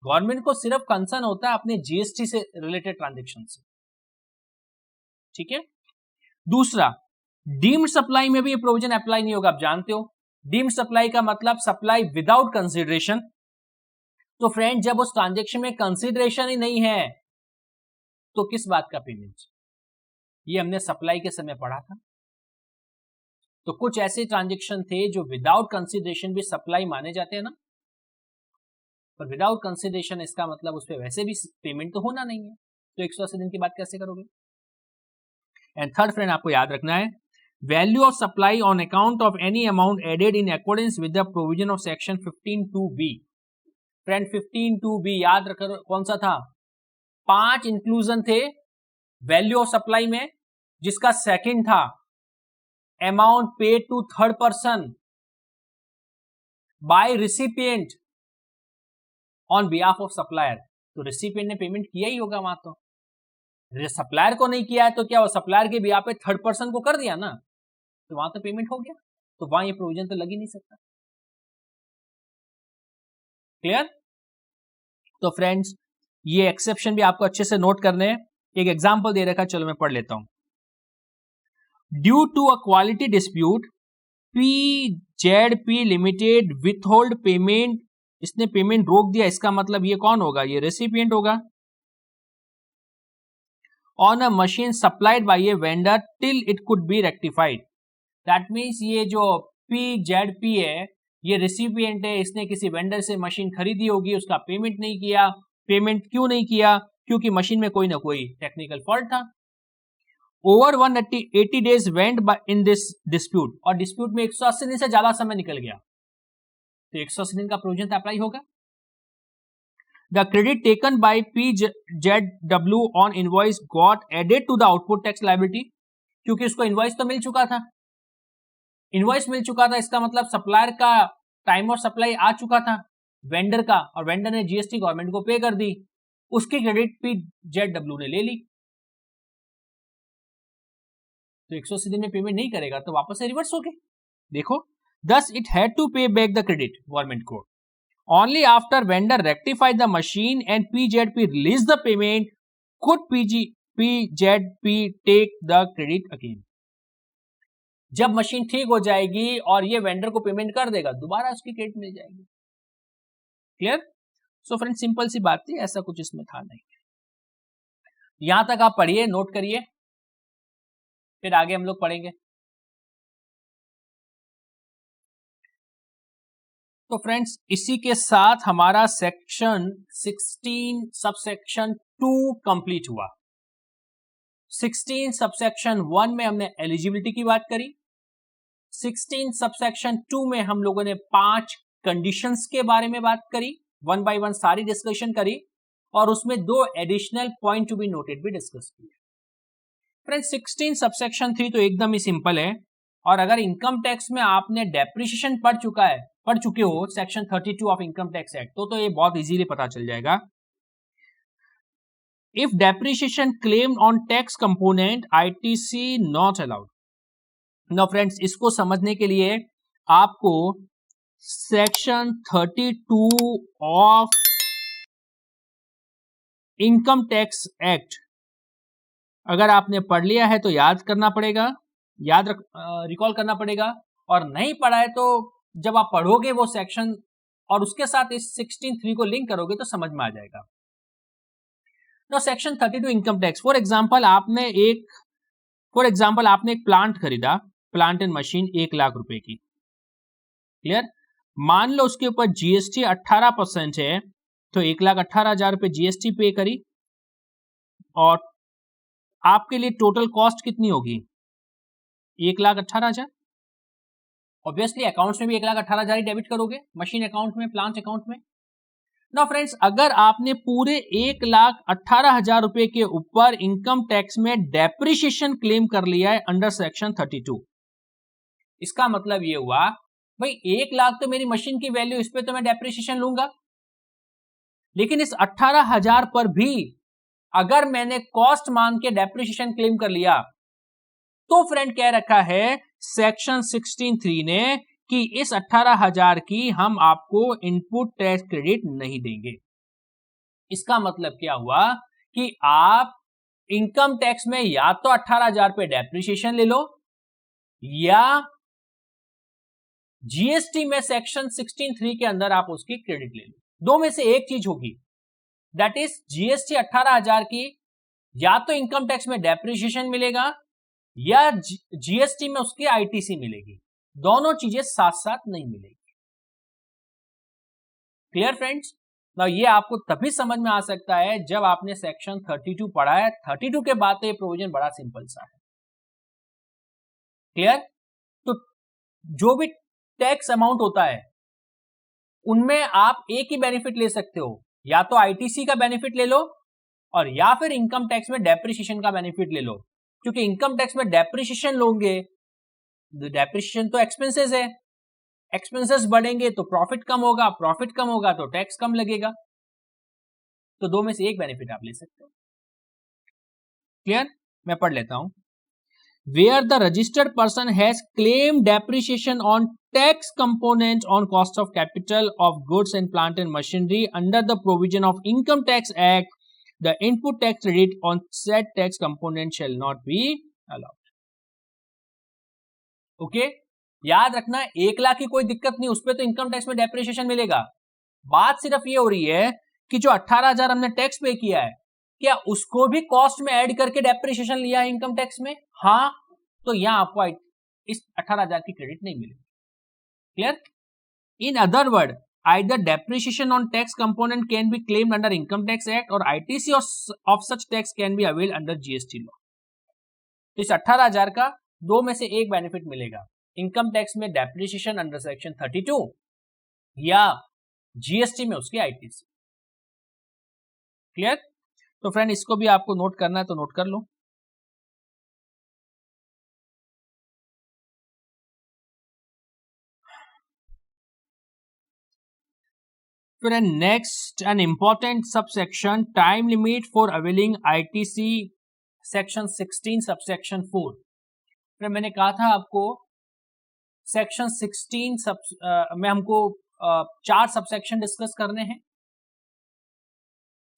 गवर्नमेंट को सिर्फ कंसर्न होता है अपने जीएसटी से रिलेटेड ट्रांजेक्शन से. ठीक है. दूसरा, डीम्ड सप्लाई में भी ये प्रोविजन अप्लाई नहीं होगा. आप जानते हो डीम्ड सप्लाई का मतलब सप्लाई विदाउट कंसिडरेशन. तो फ्रेंड जब उस ट्रांजेक्शन में कंसिडरेशन ही नहीं है तो किस बात का पेमेंट, ये हमने सप्लाई के समय पढ़ा था. तो कुछ ऐसे ट्रांजेक्शन थे जो विदाउट कंसिडरेशन भी सप्लाई माने जाते हैं ना. पर विदाउट कंसिडरेशन इसका मतलब उस पर वैसे भी पेमेंट तो होना नहीं है. तो 180 दिन की बात कैसे करोगे. एंड थर्ड फ्रेंड आपको याद रखना है, value of supply on account of any amount added in accordance with the provision of section 15(2)(b. Friend 15(2)(b याद रखो कौन सा था. 5 inclusion the value of supply में, जिसका सेकंड था amount paid to third person by recipient on behalf of supplier. तो recipient ने पेमेंट किया ही होगा वहां. तो सप्लायर को नहीं किया है तो क्या वो सप्लायर के बिहाफ पे थर्ड पर्सन को कर दिया ना, तो वहां तो पेमेंट हो गया. तो वहां ये प्रोविजन तो लग ही नहीं सकता. क्लियर. तो फ्रेंड्स ये एक्सेप्शन भी आपको अच्छे से नोट करने हैं. एक एग्जांपल दे रखा है, चलो मैं पढ़ लेता हूं. Due to a quality dispute PZP limited withhold payment. इसने पेमेंट रोक दिया, इसका मतलब ये कौन होगा, ये रेसिपिएंट होगा. On a machine supplied by a vendor till it could be rectified. That means ये जो PZP है ये रेसिपिएंट है. इसने किसी वेंडर से मशीन खरीदी होगी, उसका पेमेंट नहीं किया. पेमेंट क्यों नहीं किया, क्योंकि मशीन में कोई ना कोई टेक्निकल फॉल्ट था. Over 180 days went in this dispute. और डिस्प्यूट में 180 दिन से ज्यादा समय निकल गया, तो 180 दिन का प्रोविजन अप्लाई होगा. The credit taken by PZW on invoice got added to the output tax liability. क्योंकि उसको इनवॉइस तो मिल चुका था, इनवॉइस मिल चुका था, इसका मतलब सप्लायर का टाइम ऑफ सप्लाई आ चुका था वेंडर का, और वेंडर ने जीएसटी गवर्नमेंट को पे कर दी. उसकी क्रेडिट PZW ने ले ली. तो 180 दिन में पेमेंट नहीं करेगा तो वापस से रिवर्स हो गए. देखो, thus it had to pay back the credit government को. Only after vendor rectified the machine and PZP released the payment could PZP take the credit again. जब मशीन ठीक हो जाएगी और ये वेंडर को पेमेंट कर देगा, दोबारा उसकी क्रेडिट मिल जाएगी. क्लियर. सो फ्रेंड सिंपल सी बात थी, ऐसा कुछ इसमें था नहीं. यहां तक आप पढ़िए, नोट करिए, फिर आगे हम लोग पढ़ेंगे. तो फ्रेंड्स इसी के साथ हमारा सेक्शन 16 सबसेक्शन 2 कंप्लीट हुआ. 16 सबसेक्शन 1 में हमने एलिजिबिलिटी की बात करी. 16 सबसेक्शन 2 में हम लोगों ने 5 कंडीशंस के बारे में बात करी, वन बाय वन सारी डिस्कशन करी, और उसमें 2 additional point to be noted भी डिस्कस किए. फ्रेंड्स 16 सबसेक्शन 3 तो एकदम ही सिंपल है. और अगर इनकम टैक्स में आपने डेप्रिसिएशन पढ़ चुके हो section 32 of income tax act, तो ये बहुत इजीली पता चल जाएगा. If depreciation claimed on tax component ITC not allowed. Now friends, इसको समझने के लिए आपको section 32 of income tax act अगर आपने पढ़ लिया है तो याद करना पड़ेगा, रिकॉल करना पड़ेगा, और नहीं पढ़ा है तो जब आप पढ़ोगे वो सेक्शन और उसके साथ इस 16(3) को लिंक करोगे तो समझ में आ जाएगा। Now section 32 income tax, for example आपने एक प्लांट खरीदा, प्लांट एंड मशीन 1 लाख रुपए की, क्लियर। मान लो उसके ऊपर जीएसटी 18% है, तो 1,18,000 रुपए जीएसटी पे करी, और आपके लिए टोटल कॉस्ट कितनी होगी? 1,18,000। ऑब्वियसली अकाउंट्स में भी 1,18,000 ही डेबिट करोगे, मशीन अकाउंट में, प्लांट अकाउंट में। नाउ फ्रेंड्स, अगर आपने पूरे 1,18,000 रुपए के ऊपर इनकम टैक्स में डेप्रिसिएशन क्लेम कर लिया है अंडर सेक्शन 32, इसका मतलब ये हुआ भाई 1 लाख तो मेरी मशीन की वैल्यू, इस पे तो मैं डेप्रिसिएशन लूंगा, लेकिन इस 18,000 पर भी अगर मैंने कॉस्ट मान के डेप्रिसिएशन क्लेम कर लिया तो फ्रेंड कह रखा है सेक्शन 16(3) ने कि इस 18,000 की हम आपको इनपुट टैक्स क्रेडिट नहीं देंगे। इसका मतलब क्या हुआ कि आप इनकम टैक्स में या तो 18,000 पे डेप्रिसिएशन ले लो, या जीएसटी में सेक्शन 16(3) के अंदर आप उसकी क्रेडिट ले लो। दो में से एक चीज होगी, दैट इज जीएसटी 18,000 की या तो इनकम टैक्स में डेप्रिसिएशन मिलेगा या जीएसटी में उसकी आईटीसी मिलेगी। दोनों चीजें साथ साथ नहीं मिलेगी। Clear friends? ना ये आपको तभी समझ में आ सकता है जब आपने सेक्शन 32 पढ़ा है। 32 के बाद तो ये प्रोविजन बड़ा सिंपल सा है। क्लियर? तो जो भी टैक्स अमाउंट होता है उनमें आप एक ही बेनिफिट ले सकते हो, या तो आईटीसी का बेनिफिट ले लो और या फिर इनकम टैक्स में डेप्रिसिएशन का बेनिफिट ले लो। क्योंकि इनकम टैक्स में डेप्रिसिएशन लोगे, डेप्रिसिएशन तो एक्सपेंसेस है, एक्सपेंसेस बढ़ेंगे तो प्रॉफिट कम होगा, प्रॉफिट कम होगा तो टैक्स कम लगेगा। तो दो में से एक बेनिफिट आप ले सकते हो। क्लियर? मैं पढ़ लेता हूं। Where the registered person has claimed depreciation on tax component on cost of capital of goods and plant and machinery under the provision of Income Tax Act, the input tax credit on said tax component shall not be allowed. Okay? याद रखना 1 लाख की कोई दिक्कत नहीं, उस पर तो income tax में डेप्रिसिएशन मिलेगा। बात सिर्फ ये हो रही है कि जो 18,000 हमने टैक्स पे किया है, क्या उसको भी कॉस्ट में ऐड करके डेप्रिसिएशन लिया है इनकम टैक्स में? हाँ, तो यहां आपको इस 18,000 की क्रेडिट नहीं मिलेगी। Clear? In other word, either depreciation on tax component can be claimed under Income Tax Act or ITC of such tax can be availed under GST law. तो इस 18,000 का दो में से एक बेनिफिट मिलेगा, इनकम टैक्स में डेप्रिसिएशन अंडर सेक्शन 32 या जीएसटी में उसकी आईटीसी। क्लियर? तो फ्रेंड, इसको भी आपको नोट करना है तो नोट कर लो। Friend, next an important subsection, time limit for availing ITC section 16 subsection 4। फिर मैंने कहा था आपको सेक्शन 16 में हमको 4 सबसेक्शन डिस्कस करने हैं।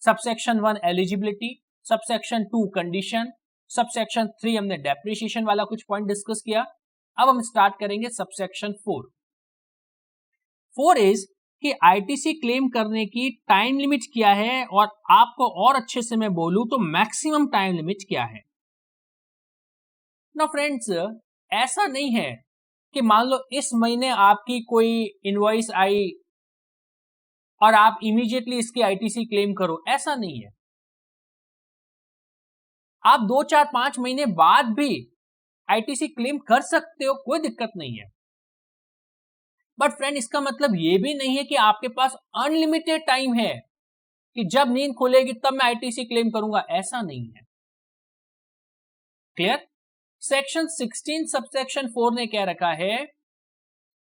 Subsection 1 eligibility, subsection 2 condition, subsection 3 हमने डेप्रिसिएशन वाला कुछ पॉइंट डिस्कस किया। अब हम स्टार्ट करेंगे सबसेक्शन 4। 4 इज कि आईटीसी क्लेम करने की टाइम लिमिट क्या है, और आपको और अच्छे से मैं बोलूं तो मैक्सिमम टाइम लिमिट क्या है। ना फ्रेंड्स, ऐसा नहीं है कि मान लो इस महीने आपकी कोई इनवॉइस आई और आप इमीडिएटली इसकी आईटीसी क्लेम करो, ऐसा नहीं है। आप 2, 4, 5 महीने बाद भी आईटीसी क्लेम कर सकते हो, कोई दिक्कत नहीं है। बट फ्रेंड, इसका मतलब यह भी नहीं है कि आपके पास अनलिमिटेड टाइम है कि जब नींद खुलेगी तब मैं आईटीसी क्लेम करूंगा, ऐसा नहीं है। क्लियर? सेक्शन 16 सबसेक्शन 4 ने क्या रखा है,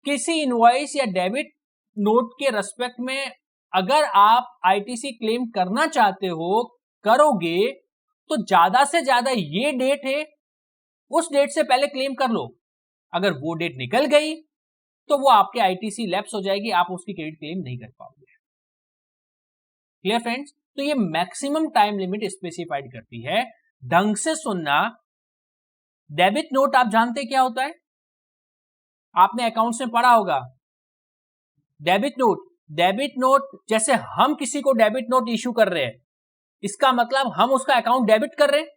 किसी इनवॉइस या डेबिट नोट के रेस्पेक्ट में अगर आप आईटीसी क्लेम करना चाहते हो, करोगे तो ज्यादा से ज्यादा ये डेट है, उस डेट से पहले क्लेम कर लो। अगर वो डेट निकल गई तो वो आपके आईटीसी लैप्स हो जाएगी, आप उसकी क्रेडिट क्लेम नहीं कर पाओगे। Clear friends? तो ये मैक्सिमम टाइम लिमिट स्पेसिफाइड करती है। ढंग से सुनना, डेबिट नोट आप जानते क्या होता है? आपने अकाउंट्स में पढ़ा होगा। डेबिट नोट जैसे हम किसी को डेबिट नोट इश्यू कर रहे हैं, इसका मतलब हम उसका अकाउंट डेबिट कर रहे हैं,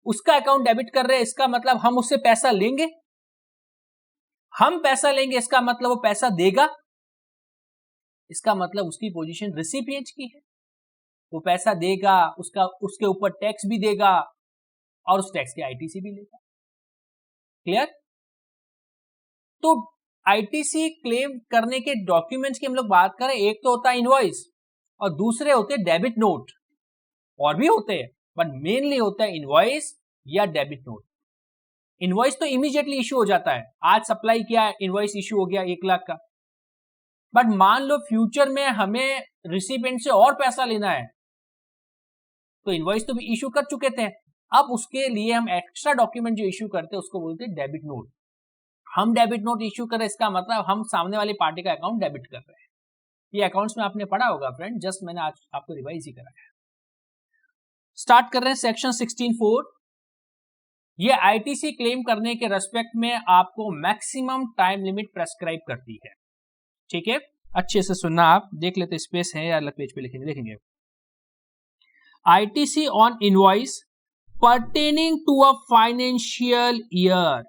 उसका अकाउंट डेबिट कर रहे हैं, इसका मतलब हम उससे पैसा लेंगे, हम पैसा लेंगे इसका मतलब वो पैसा देगा, इसका मतलब उसकी पोजीशन रिसिपिएंट की है, वो पैसा देगा, उसके ऊपर टैक्स भी देगा और उस टैक्स के आईटीसी भी लेगा। क्लियर? तो आईटीसी क्लेम करने के डॉक्यूमेंट्स की हम लोग बात करें, एक तो होता है इनवॉइस और दूसरे होते हैं डेबिट नोट, और भी होते हैं बट मेनली होता है इनवॉइस या डेबिट नोट। इनवॉइस तो इमीडिएटली इश्यू हो जाता है, आज सप्लाई किया, इनवॉइस इश्यू हो गया 1 लाख का, बट मान लो फ्यूचर में हमें रिसिपिएंट से और पैसा लेना है, तो इनवॉइस तो भी इश्यू कर चुके थे, अब उसके लिए हम एक्स्ट्रा डॉक्यूमेंट जो इश्यू करते हैं उसको बोलते हैं डेबिट नोट। हम डेबिट नोट इश्यू करें, इसका मतलब हम सामने वाली पार्टी का अकाउंट डेबिट कर रहे हैं। ये अकाउंट्स में आपने पढ़ा होगा फ्रेंड, जस्ट मैंने आज आपको रिवाइज ही कराया है। स्टार्ट कर रहे हैं सेक्शन 16(4). ये आईटीसी क्लेम करने के रेस्पेक्ट में आपको मैक्सिमम टाइम लिमिट प्रेस्क्राइब करती है। ठीक है, अच्छे से सुनना, आप देख लेते स्पेस है या अलग पेज पे लिखेंगे। ITC on invoice pertaining to a financial year.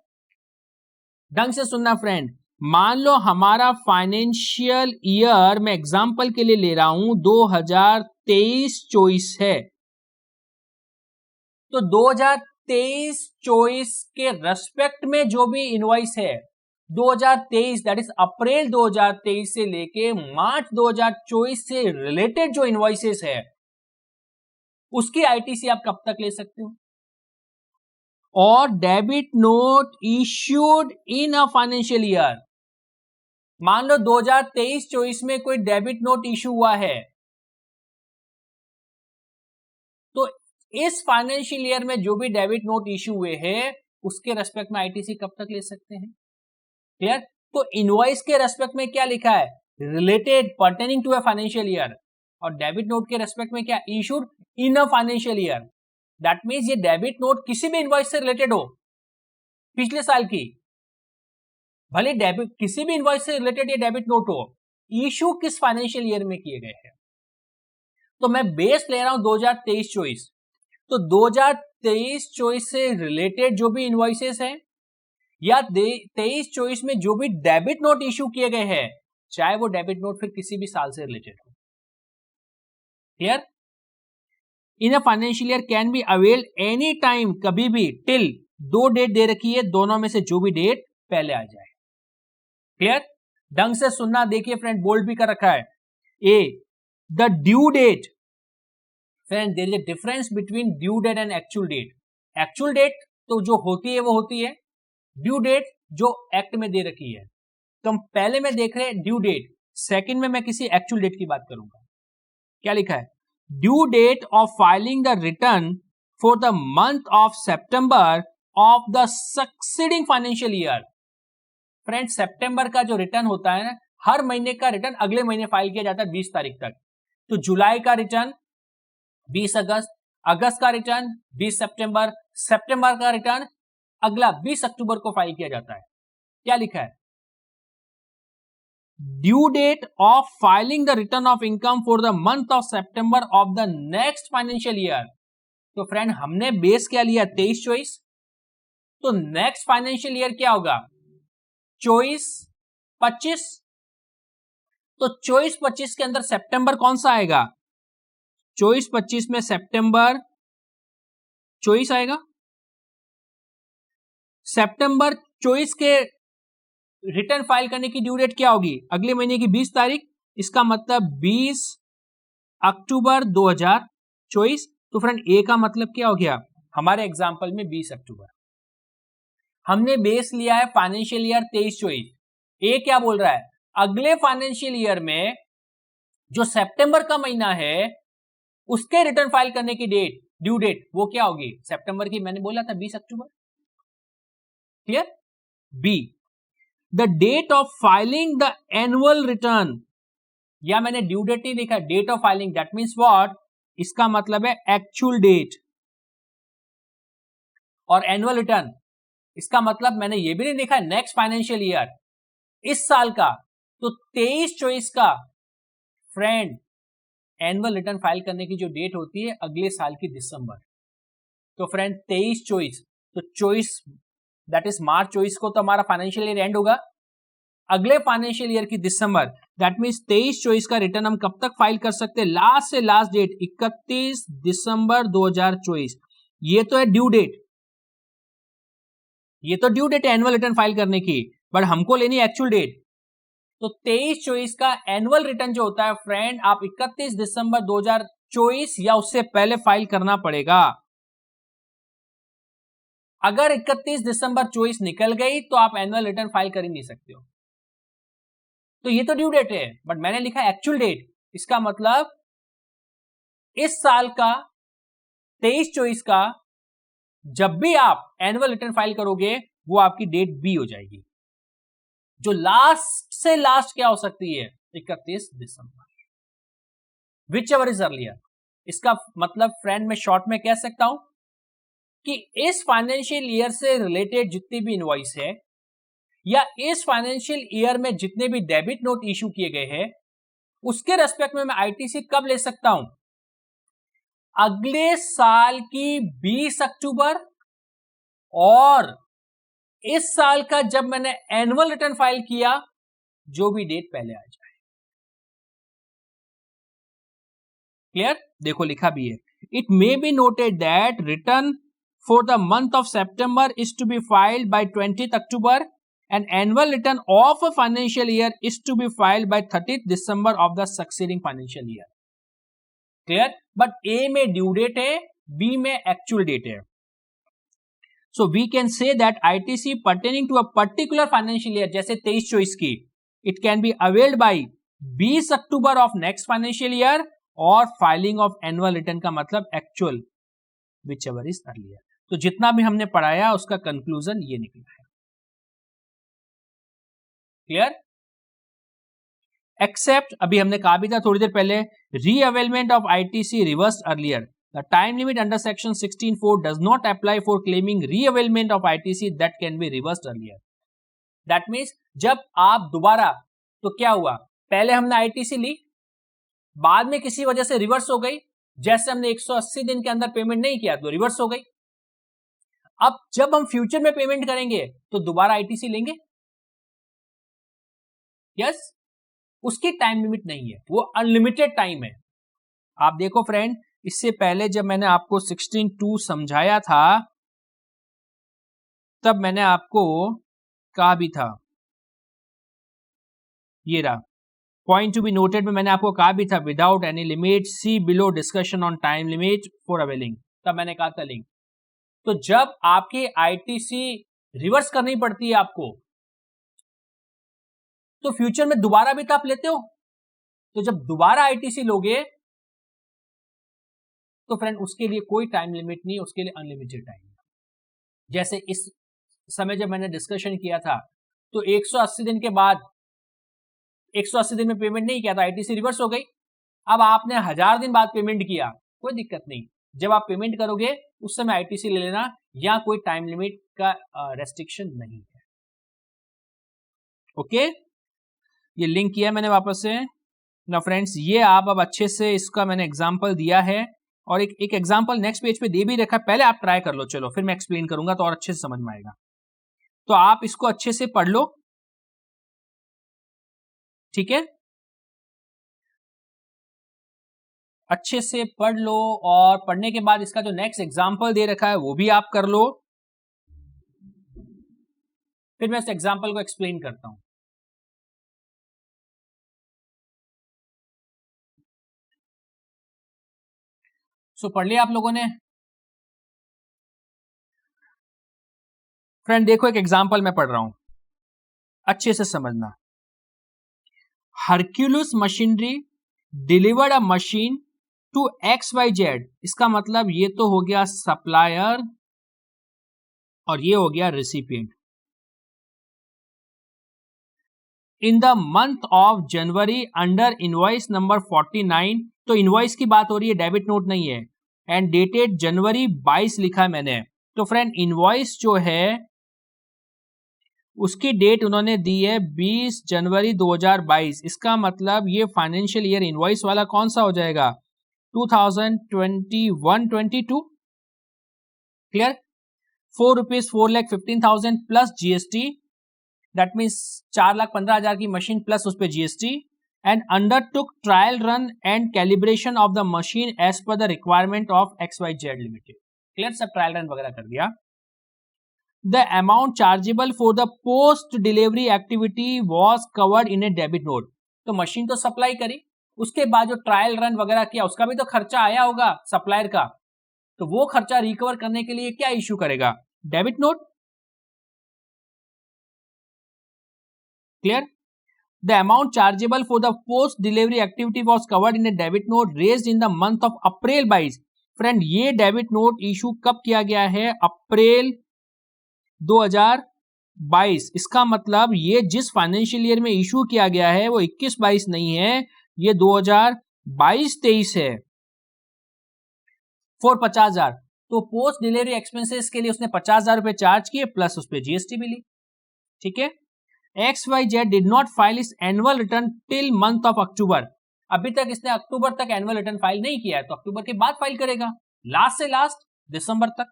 ढंग से सुनना फ्रेंड, मान लो हमारा फाइनेंशियल ईयर, मैं एग्जांपल के लिए ले रहा हूं 2023-24 है, तो 2023-24 के रेस्पेक्ट में जो भी इनवॉइस है 2023 दैट इज अप्रैल 2023 से लेके मार्च 2024 से रिलेटेड जो इनवॉइसेस है उसकी आईटीसी आप कब तक ले सकते हो? और debit note issued in a financial year, मान लो 2023-24 में कोई डेबिट नोट इश्यू हुआ है, तो इस फाइनेंशियल ईयर में जो भी डेबिट नोट इश्यू हुए हैं उसके रेस्पेक्ट में आईटीसी कब तक ले सकते हैं? क्लियर? तो इनवॉइस के रेस्पेक्ट में क्या लिखा है? Related, pertaining to a financial year, और डेबिट नोट के रेस्पेक्ट में क्या? Issued in a financial year. That means ये डेबिट नोट किसी भी इनवॉइस से रिलेटेड हो, पिछले साल की, भले डेबिट किसी भी इनवॉइस से रिलेटेड ये डेबिट नोट हो, इश्यू किस फाइनेंशियल ईयर में किए गए हैं। तो मैं बेस ले रहा हूं 2023-24, तो 2023-24 से रिलेटेड जो भी इनवॉइसेस हैं या 23-24 में जो भी डेबिट नोट इश्यू किए गए हैं, चाहे वो डेबिट नोट फिर किसी भी साल से रिलेटेड हो। Clear? In a financial year can be availed any time, कभी भी, टिल, 2 डेट दे रखी है, दोनों में से जो भी डेट पहले आ जाए। क्लियर? ढंग से सुनना, देखिए फ्रेंड, बोल्ड भी कर रखा है। A, the due date, friend there is a difference between due date and actual date. Actual date तो जो होती है वो होती है, ड्यू डेट जो एक्ट में दे रखी है। तो हम पहले में देख रहे हैं ड्यू डेट, सेकंड में मैं किसी एक्चुअल डेट की बात करूंगा। क्या लिखा है? Due date of filing the return for the month of September of the succeeding financial year. Friend सितंबर का जो रिटर्न होता है ना, हर महीने का रिटर्न अगले महीने फाइल किया जाता है 20 तारीख तक। तो जुलाई का रिटर्न 20 अगस्त, अगस्त का रिटर्न 20 सितंबर, सितंबर का रिटर्न अगला 20 अक्टूबर को फाइल किया जाता है। क्या लिखा है? Due date of filing the return of income for the month of September of the next financial year. तो फ्रेंड हमने बेस क्या लिया? 23-24, तो नेक्स्ट फाइनेंशियल ईयर क्या होगा? 24-25। तो 24-25 के अंदर सितंबर कौन सा आएगा? 24-25 में सितंबर 24 आएगा। सितंबर 24 के रिटर्न फाइल करने की ड्यू डेट क्या होगी? अगले महीने की 20 तारीख, इसका मतलब 20 अक्टूबर 2024। तो फ्रेंड ए का मतलब क्या हो गया? हमारे एग्जांपल में 20 अक्टूबर। हमने बेस लिया है फाइनेंशियल ईयर 23-24। ए क्या बोल रहा है? अगले फाइनेंशियल ईयर में जो सितंबर का महीना है उसके रिटर्न फाइल करने की डेट, ड्यू डेट, वो क्या होगी? सितंबर की मैंने बोला था 20 अक्टूबर। Clear? B the date of filing the annual return, या मैंने ड्यू डेट नहीं लिखा, date of filing, that means what, इसका मतलब है एक्चुअल डेट, और एनुअल रिटर्न इसका मतलब मैंने ये भी नहीं लिखा नेक्स्ट फाइनेंशियल ईयर, इस साल का। तो 23-24 का फ्रेंड एनुअल रिटर्न फाइल करने की जो डेट होती है अगले साल की दिसंबर। तो फ्रेंड 23-24, तो 24 दैट इज मार्च 24 को तो हमारा फाइनेंशियल ईयर एंड होगा, अगले फाइनेंशियल ईयर की दिसंबर, दैट मीन्स 23-24 का रिटर्न हम कब तक फाइल कर सकते हैं, लास्ट से लास्ट डेट 31 दिसंबर 2024। ये तो है ड्यू डेट, ये तो ड्यू डेट है एनुअल रिटर्न फाइल करने की, बट हमको लेनी है एक्चुअल डेट। तो 23-24 का एनुअल रिटर्न जो होता है फ्रेंड, आप 31 दिसंबर 2024 या उससे पहले फाइल करना पड़ेगा। अगर 31 दिसंबर 24 निकल गई तो आप एनुअल रिटर्न फाइल कर ही नहीं सकते हो। तो ये तो ड्यू डेट है, बट मैंने लिखा एक्चुअल डेट, इसका मतलब इस साल का 23-24 का जब भी आप एनुअल रिटर्न फाइल करोगे वो आपकी डेट बी हो जाएगी, जो लास्ट से लास्ट क्या हो सकती है, 31 दिसंबर, विच एवर इज अर्लियर। इसका मतलब फ्रेंड मैं शॉर्ट में कह सकता हूं कि इस फाइनेंशियल ईयर से रिलेटेड जितनी भी इनवॉइस है या इस फाइनेंशियल ईयर में जितने भी डेबिट नोट इशू किए गए हैं उसके रेस्पेक्ट में मैं आईटीसी कब ले सकता हूं, अगले साल की 20 अक्टूबर और इस साल का जब मैंने एनुअल रिटर्न फाइल किया जो भी डेट पहले आ जाए। क्लियर? देखो लिखा भी है, it may be noted that return for the month of September is to be filed by 20th October and annual return of a financial year is to be filed by 30th December of the succeeding financial year. Clear? But A में due date है, B में actual date है. So we can say that ITC pertaining to a particular financial year, जैसे 23-24 की, it can be availed by 20 October of next financial year और filing of annual return का मतलब actual, whichever is earlier. तो जितना भी हमने पढ़ाया उसका conclusion ये निकला है. क्लियर? एक्सेप्ट, अभी हमने कहा भी था थोड़ी देर पहले, reavailment of ITC reverse earlier, the time limit under section 16(4) does not apply for claiming reavailment of ITC that can be reversed earlier. That means जब आप दोबारा, तो क्या हुआ, पहले हमने आईटीसी ली, बाद में किसी वजह से रिवर्स हो गई, जैसे हमने 180 दिन के अंदर पेमेंट नहीं किया तो रिवर्स हो गई। अब जब हम फ्यूचर में पेमेंट करेंगे तो दोबारा आईटीसी लेंगे, यस, उसकी टाइम लिमिट नहीं है, वो अनलिमिटेड टाइम है। आप देखो फ्रेंड, इससे पहले जब मैंने आपको 16(2) समझाया था तब मैंने आपको कहा भी था, ये रहा पॉइंट टू बी नोटेड में मैंने आपको कहा भी था, without any limit see below discussion on time limit for availing, तब मैंने कहा था लिंक। तो जब आपकी आईटीसी रिवर्स करनी पड़ती है आपको, तो फ्यूचर में दोबारा भी तो आप लेते हो, तो जब दोबारा आईटीसी लोगे तो फ्रेंड उसके लिए कोई टाइम लिमिट नहीं, उसके लिए अनलिमिटेड टाइम। जैसे इस समय जब मैंने डिस्कशन किया था तो 180 दिन के बाद 180 दिन में पेमेंट नहीं किया था, आईटीसी रिवर्स हो गई। अब आपने 1000 दिन बाद पेमेंट किया, कोई दिक्कत नहीं, जब आप पेमेंट करोगे उस समय आईटीसी ले लेना, या कोई टाइम लिमिट का रेस्ट्रिक्शन नहीं है। ओके, ये लिंक किया मैंने वापस से ना फ्रेंड्स, ये आप अब अच्छे से इसका मैंने एग्जांपल दिया है और एक एग्जांपल नेक्स्ट पेज पे दे भी रखा है, पहले आप ट्राई कर लो, चलो फिर मैं एक्सप्लेन करूंगा तो और अच्छे से समझ में आएगा। तो आप इसको अच्छे से पढ़ लो, ठीक है, अच्छे से पढ़ लो, और पढ़ने के बाद इसका जो नेक्स्ट एग्जांपल दे रखा है वो भी आप कर लो, फिर मैं इस एग्जांपल को एक्सप्लेन करता हूं। सो पढ़ लिया आप लोगों ने? फ्रेंड देखो, एक एग्जांपल मैं पढ़ रहा हूं, अच्छे से समझना। Hercules machinery delivered a machine to XYZ, इसका मतलब ये तो हो गया सप्लायर और ये हो गया recipient. In the month of January under invoice number 49। तो इनवॉइस की बात हो रही है, डेबिट नोट नहीं है। एंड डेटेड जनवरी 22 लिखा है मैंने। तो फ्रेंड इनवॉइस जो है उसकी डेट उन्होंने दी है 20 जनवरी 2022। इसका मतलब ये फाइनेंशियल ईयर इनवॉइस वाला कौन सा हो जाएगा, 2021-22। क्लियर। ₹4,15,000 प्लस जीएसटी, दैट मीन्स 4,15,000 की मशीन प्लस उस पर GST. And undertook trial run and calibration of the machine as per the requirement of XYZ limited. Clear, सब ट्रायल रन वगैरह कर दिया। The amount chargeable for the post delivery activity was covered in a debit note। तो machine तो supply करी, उसके बाद जो ट्रायल रन वगैरह किया उसका भी तो खर्चा आया होगा सप्लायर का, तो वो खर्चा रिकवर करने के लिए क्या इश्यू करेगा, debit note. Clear. The amount chargeable for the post delivery activity was covered in a debit note raised in the month of April 22। Friend ये डेबिट नोट इशू कब किया गया है, अप्रैल 2022। इसका मतलब ये जिस फाइनेंशियल ईयर में इशू किया गया है वो 21-22 नहीं है, ये 2022-23 है। फॉर 50,000। तो पोस्ट डिलीवरी एक्सपेंसेस के लिए उसने 50,000 रुपए चार्ज किए, प्लस उस पर जीएसटी भी ली। ठीक है। XYZ did not file its annual return till month of October। अभी तक इसने अक्टूबर तक एनुअल रिटर्न फाइल नहीं किया है, तो अक्टूबर के बाद फाइल करेगा, लास्ट से लास्ट दिसंबर तक।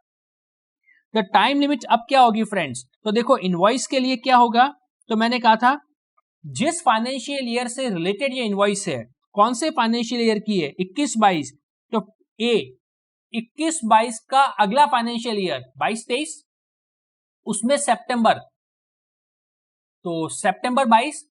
द टाइम लिमिट अब क्या होगी फ्रेंड्स, तो देखो इनवॉइस के लिए क्या होगा, तो मैंने कहा था जिस फाइनेंशियल ईयर से रिलेटेड ये इनवॉइस है, कौन से फाइनेंशियल ईयर की है, 21-22। तो ए 21-22 का अगला फाइनेंशियल ईयर 22-23, उसमें सितंबर, तो सितंबर 22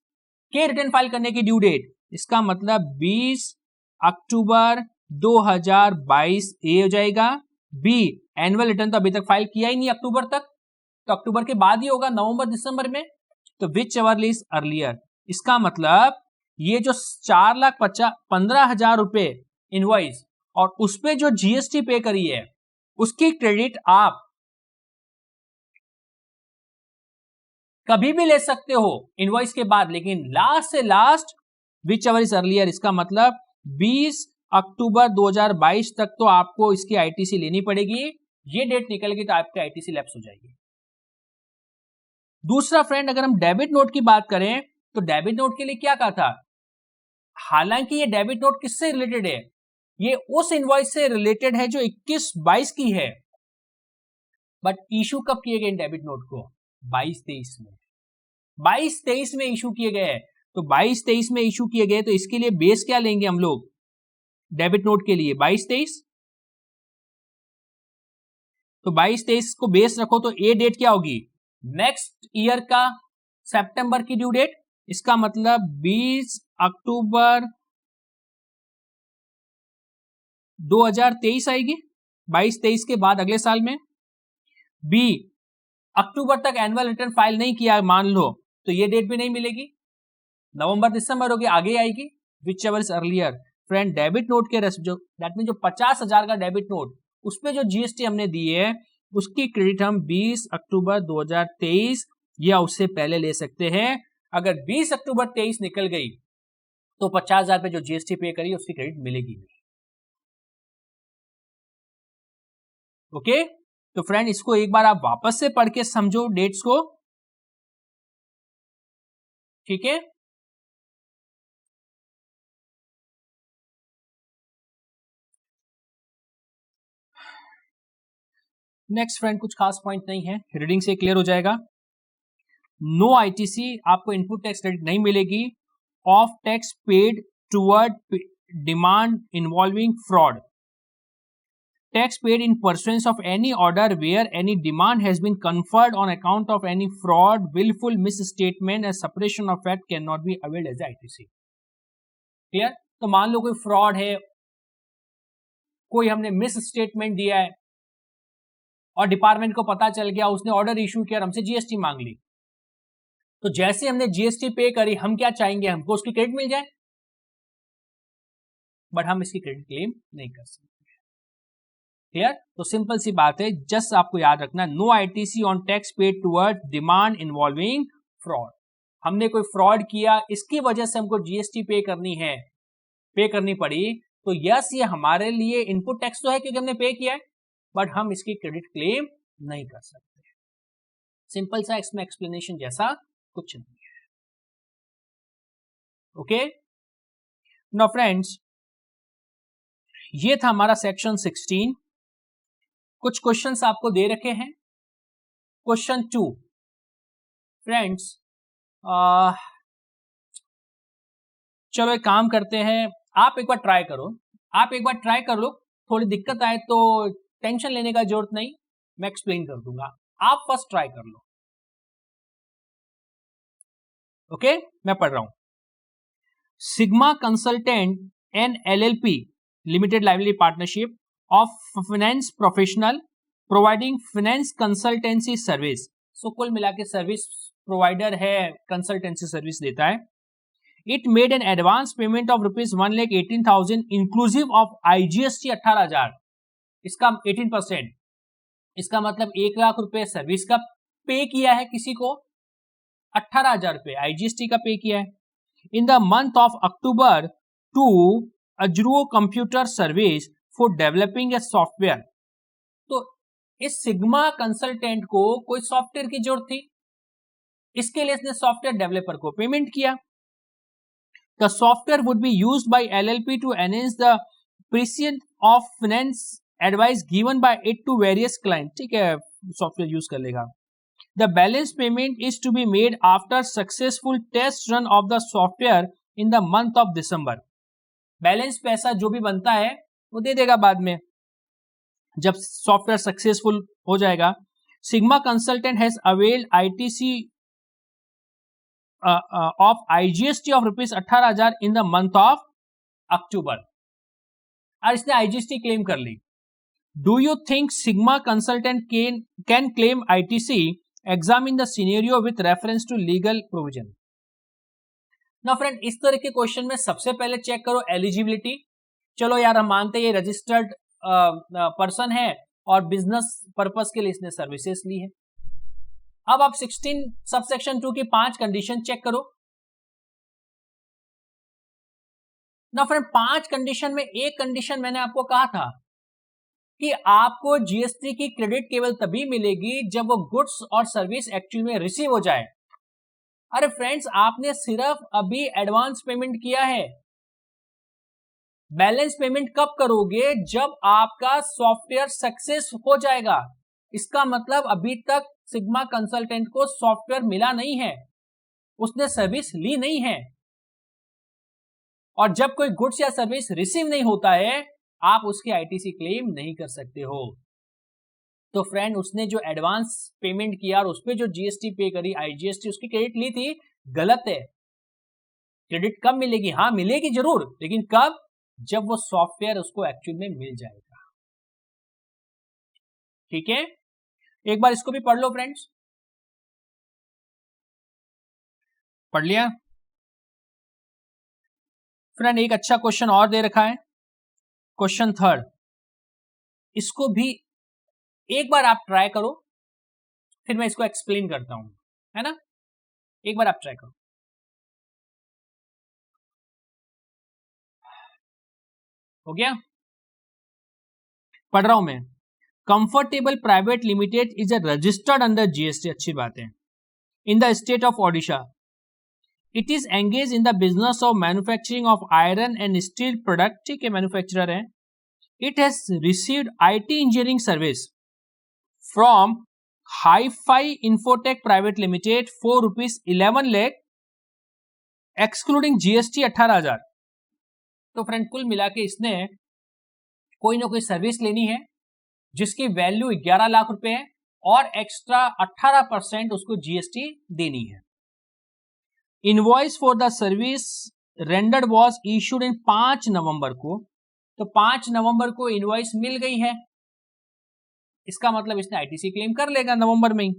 के रिटर्न फाइल करने की ड्यू डेट, इसका मतलब 20 अक्टूबर 2022 ए हो जाएगा। बी एनुअल रिटर्न तो अभी तक फाइल किया ही नहीं अक्टूबर तक, तो अक्टूबर के बाद ही होगा, नवंबर दिसंबर में, तो विच एवर इज अर्लियर। इसका मतलब ये जो 4,15,000 रुपए इनवॉइस और उस पे जो जीएसटी पे करी है उसकी क्रेडिट आप कभी भी ले सकते हो इनवॉइस के बाद, लेकिन लास्ट से last which ever is earlier. इसका मतलब 20 अक्टूबर 2022 तक तो आपको इसकी आईटीसी लेनी पड़ेगी। ये डेट निकल गई तो आपकी आईटीसी लैप्स हो जाएगी। दूसरा फ्रेंड, अगर हम डेबिट नोट की बात करें तो डेबिट नोट के लिए क्या कहा था, हालांकि ये डेबिट नोट किससे रिलेटेड है, ये उस इनवॉइस से रिलेटेड है जो 21-22 की है, बट इशू कब किए गए डेबिट नोट को, 22-23 में। 22-23 में इशू किए गए, तो 22-23 में इशू किए गए, तो इसके लिए बेस क्या लेंगे हम लोग डेबिट नोट के लिए, 22-23। तो 22-23 को बेस रखो तो ए डेट क्या होगी, नेक्स्ट ईयर का सितंबर की ड्यू डेट। इसका मतलब 20 अक्टूबर 2023 आएगी, 22-23 के बाद अगले साल में। बी अक्टूबर तक एनुअल रिटर्न फाइल नहीं किया मान लो, तो ये डेट भी नहीं मिलेगी, नवंबर दिसंबर होगी, आगे आएगी, which ever is earlier. Friend debit note के जो दैट मीन जो 50,000 का डेबिट नोट उस पे जो जीएसटी हमने दी है उसकी क्रेडिट हम 20 अक्टूबर 2023 या उससे पहले ले सकते हैं। अगर 20 अक्टूबर 23 निकल गई तो 50,000 पे जो जीएसटी पे करी उसकी क्रेडिट मिलेगी नहीं। ओके, तो फ्रेंड इसको एक बार आप वापस से पढ़ के समझो डेट्स को। ठीक है, नेक्स्ट फ्रेंड कुछ खास पॉइंट नहीं है, रीडिंग से क्लियर हो जाएगा। नो आईटीसी, आपको इनपुट टैक्स क्रेडिट नहीं मिलेगी of tax paid toward demand involving fraud, tax paid in pursuance of any order where any demand has been conferred on account of any fraud, wilful misstatement and separation of fact can not be availed as ITC. Clear. तो मान लो कोई fraud है, कोई हमने miss statement दिया है और department को पता चल गया, उसने ऑर्डर इशू किया और हमसे जीएसटी मांग ली, तो जैसे हमने जीएसटी पे करी हम क्या चाहेंगे, हमको उसकी क्रेडिट मिल जाए, बट हम इसकी क्रेडिट क्लेम नहीं कर सकते। क्लियर। तो सिंपल सी बात है, जस्ट आपको याद रखना, no ITC on tax paid toward demand involving fraud. हमने कोई फ्रॉड किया, इसकी वजह से हमको जीएसटी पे करनी पड़ी, तो यस ये हमारे लिए इनपुट टैक्स तो है क्योंकि हमने पे किया है, बट हम इसकी क्रेडिट क्लेम नहीं कर सकते। सिंपल सा इसमें एक्सप्लेनेशन जैसा कुछ नहीं है। ओके नाउ फ्रेंड्स, ये था हमारा सेक्शन 16। कुछ क्वेश्चंस आपको दे रखे हैं। क्वेश्चन 2 फ्रेंड्स, चलो एक काम करते हैं, आप एक बार ट्राई कर लो, थोड़ी दिक्कत आए तो टेंशन लेने का जरूरत नहीं, मैं एक्सप्लेन कर दूंगा, आप फर्स्ट ट्राई कर लो। ओके मैं पढ़ रहा हूं। Sigma consultant and LLP limited liability partnership of finance professional providing finance consultancy service. So कुल मिला के सर्विस प्रोवाइडर है, कंसल्टेंसी सर्विस देता है। It made an advance payment ऑफ ₹1,18,000 इंक्लूसिव ऑफ IGST 18,000, इसका 18%, इसका मतलब 1 लाख रुपए सर्विस का पे किया है किसी को, 18,000 रुपए IGST का पे किया है। In the month of October to अजरूओ computer service for developing a software. तो इस सिग्मा कंसल्टेंट को कोई सॉफ्टवेयर की जरूरत थी, इसके लिए इसने सॉफ्टवेयर डेवलपर को पेमेंट किया। The software would be used by LLP to enhance the precision of finance advice given by it to various client. ठीक है, सॉफ्टवेयर यूज कर लेगा। The balance payment is to be made after successful test run of the software in the month of December. Balance पैसा जो भी बनता है वो दे देगा बाद में जब सॉफ्टवेयर सक्सेसफुल हो जाएगा। Sigma consultant has availed ITC of IGST of ₹18,000 in the month of October, और इसने IGST क्लेम कर ली। Do you think Sigma consultant can claim ITC? Examine the scenario with reference to legal provision. Now friend, इस तरह के question में सबसे पहले चेक करो एलिजिबिलिटी। चलो यार हम मानते हैं ये रजिस्टर्ड पर्सन है और बिजनेस पर्पस के लिए इसने सर्विसेज ली है। अब आप 16 सबसेक्शन 2 की 5 कंडीशन चेक करो। ना फ्रेंड, 5 कंडीशन में एक कंडीशन मैंने आपको कहा था कि आपको जीएसटी की क्रेडिट केवल तभी मिलेगी जब वो गुड्स और सर्विस एक्चुअल में रिसीव हो जाए। अरे फ्रेंड्स, आपने सिर्फ अभी एडवांस पेमेंट किया है, बैलेंस पेमेंट कब करोगे? जब आपका सॉफ्टवेयर सक्सेस हो जाएगा। इसका मतलब अभी तक सिग्मा कंसल्टेंट को सॉफ्टवेयर मिला नहीं है, उसने सर्विस ली नहीं है, और जब कोई गुड्स या सर्विस रिसीव नहीं होता है आप उसकी ITC क्लेम नहीं कर सकते हो। तो फ्रेंड, उसने जो एडवांस पेमेंट किया और उस पर जो GST पे करी, IGST, उसकी क्रेडिट ली थी, गलत है। क्रेडिट कब मिलेगी? हाँ मिलेगी जरूर, लेकिन कब? जब वो सॉफ्टवेयर उसको एक्चुअल में मिल जाएगा। ठीक है, एक बार इसको भी पढ़ लो फ्रेंड्स। पढ़ लिया फ्रेंड? एक अच्छा क्वेश्चन और दे रखा है, क्वेश्चन 3, इसको भी एक बार आप ट्राई करो, फिर मैं इसको एक्सप्लेन करता हूं, है ना? एक बार आप ट्राई करो। हो गया? पढ़ रहा हूं मैं। Comfortable private limited is a registered under GST, अच्छी बात है, in the state of Odisha. It is engage in the business of manufacturing of iron and steel product. ठीक है, मैन्युफैक्चरर है। It has received IT engineering service from Hi-Fi Infotech Private Limited for ₹11 lakh, excluding GST 18,000। तो friend, कुल मिला के इसने कोई ना कोई सर्विस लेनी है जिसकी वैल्यू 11 लाख रुपए है और एक्स्ट्रा 18% उसको GST देनी है। Invoice for the service rendered was issued in 5 नवंबर को, तो 5 नवंबर को इनवॉइस मिल गई है, इसका मतलब इसने ITC क्लेम कर लेगा नवंबर में ही।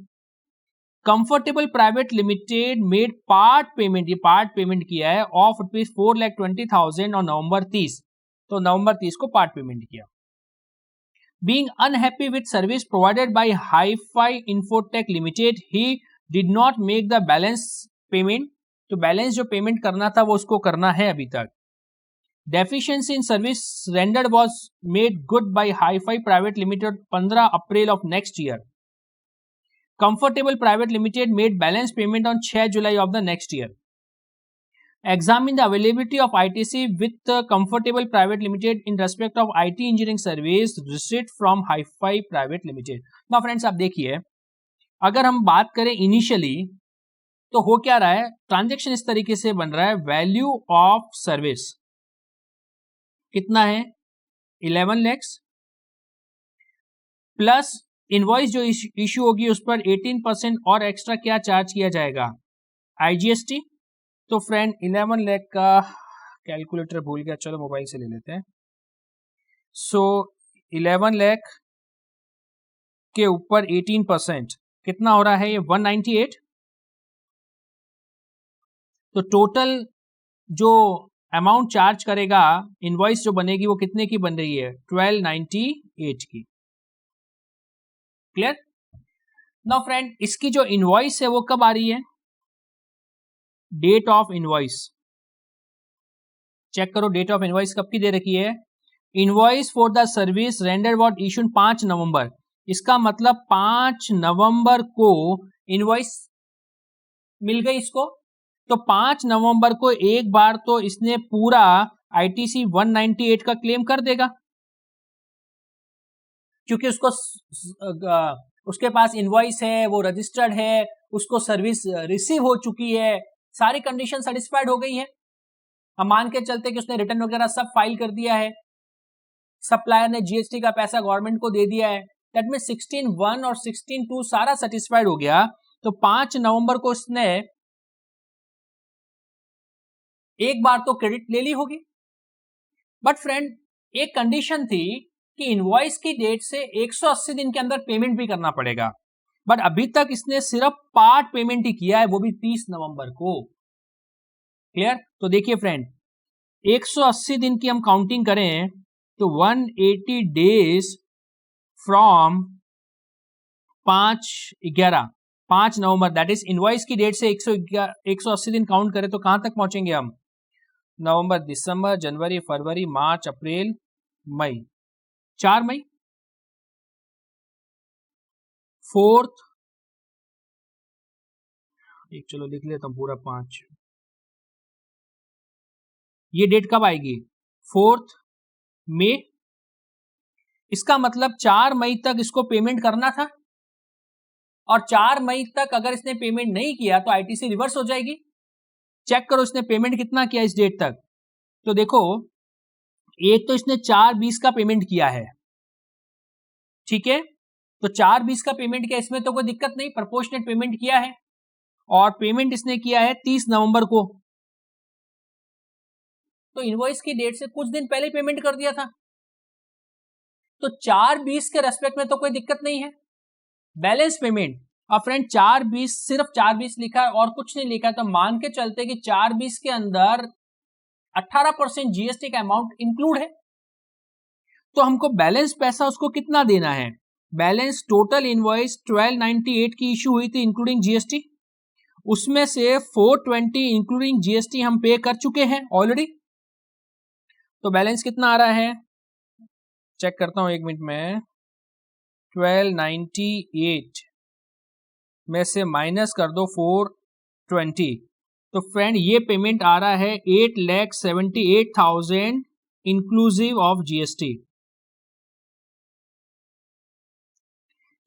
Comfortable private limited made part payment, ये पार्ट पेमेंट किया है ऑफ ₹4,20,000 और नवंबर 30, तो नवंबर 30 को पार्ट पेमेंट किया। Being unhappy with service provided by Hi-Fi Infotech Limited, he did not make the balance payment, तो बैलेंस जो पेमेंट करना था वो उसको करना है अभी तक। Deficiency in service rendered was made good by hi fi private limited 15 April of next year. Comfortable private limited made balance payment on 6 July of the next year. Examine the availability of ITC with Comfortable Private Limited in respect of IT engineering service receipt from Hi-Fi Private Limited। now friends आप देखिए, अगर हम बात करें initially तो हो क्या रहा है, ट्रांजेक्शन इस तरीके से बन रहा है, वैल्यू ऑफ सर्विस कितना है 11 lakhs प्लस इनवॉइस जो इश्यू होगी उस पर 18% और एक्स्ट्रा क्या चार्ज किया जाएगा, IGST। तो फ्रेंड 11 लाख का कैलकुलेटर भूल गया, चलो मोबाइल से ले लेते हैं। सो 11 लाख के ऊपर 18% कितना हो रहा है, ये 198। तो टोटल जो अमाउंट चार्ज करेगा, इनवॉइस जो बनेगी वो कितने की बन रही है, 1298 की। क्लियर। नाउ फ्रेंड इसकी जो इनवॉइस है वो कब आ रही है, डेट ऑफ इनवॉइस चेक करो, डेट ऑफ इनवॉइस कब की दे रखी है, invoice for the service render what issued 5 नवंबर। इसका मतलब 5 नवंबर को इनवॉइस मिल गई इसको, तो 5 नवंबर को एक बार तो इसने पूरा ITC 198 का क्लेम कर देगा, क्योंकि उसको उसके पास इनवॉइस है, वो रजिस्टर्ड है, उसको सर्विस रिसीव हो चुकी है, सारी कंडीशन सेटिस्फाइड हो गई है। हम मान के चलते कि उसने रिटर्न वगैरह सब फाइल कर दिया है, सप्लायर ने GST का पैसा गवर्नमेंट को दे दिया है, दैट मींस 16/1 और 16/2 सारा सेटिस्फाइड हो गया। तो 5 नवंबर को उसने एक बार तो क्रेडिट ले ली होगी, बट फ्रेंड एक कंडीशन थी कि इनवॉइस की डेट से 180 दिन के अंदर पेमेंट भी करना पड़ेगा, बट अभी तक इसने सिर्फ पार्ट पेमेंट ही किया है, वो भी 30 नवंबर को। क्लियर। तो देखिए फ्रेंड 180 दिन की हम काउंटिंग करें तो 180 days from 5 November, that is invoice की डेट से 180 दिन काउंट करें तो कहां तक पहुंचेंगे हम, नवंबर, दिसंबर, जनवरी, फरवरी, मार्च, अप्रैल, मई, 4 मई, 4th, एक चलो लिख लेता हूं पूरा 5, ये डेट कब आएगी, 4th मई। इसका मतलब 4 मई तक इसको पेमेंट करना था, और 4 मई तक अगर इसने पेमेंट नहीं किया तो ITC रिवर्स हो जाएगी। चेक करो इसने पेमेंट कितना किया इस डेट तक, तो देखो एक तो इसने 4/20 का पेमेंट किया है, ठीक है, तो 4/20 का पेमेंट किया, इसमें तो कोई दिक्कत नहीं, प्रोपोर्शनेट पेमेंट किया है, और पेमेंट इसने किया है 30 नवंबर को, तो इनवॉइस की डेट से कुछ दिन पहले पेमेंट कर दिया था, तो 4/20 के रेस्पेक्ट में तो कोई दिक्कत नहीं है। बैलेंस पेमेंट, और फ्रेंड 4/20 सिर्फ 4/20 लिखा है और कुछ नहीं लिखा, तो मान के चलते कि 4/20 के अंदर 18% GST का अमाउंट इंक्लूड है, तो हमको बैलेंस पैसा उसको कितना देना है, बैलेंस टोटल इनवॉइस 1298 की इशू हुई थी इंक्लूडिंग GST, उसमें से 420 इंक्लूडिंग GST हम पे कर चुके हैं ऑलरेडी, तो बैलेंस कितना आ रहा है, चेक करता हूं एक मिनट में, 1298 में से माइनस कर दो 420, तो फ्रेंड ये पेमेंट आ रहा है 8,78,000 इंक्लूसिव ऑफ GST।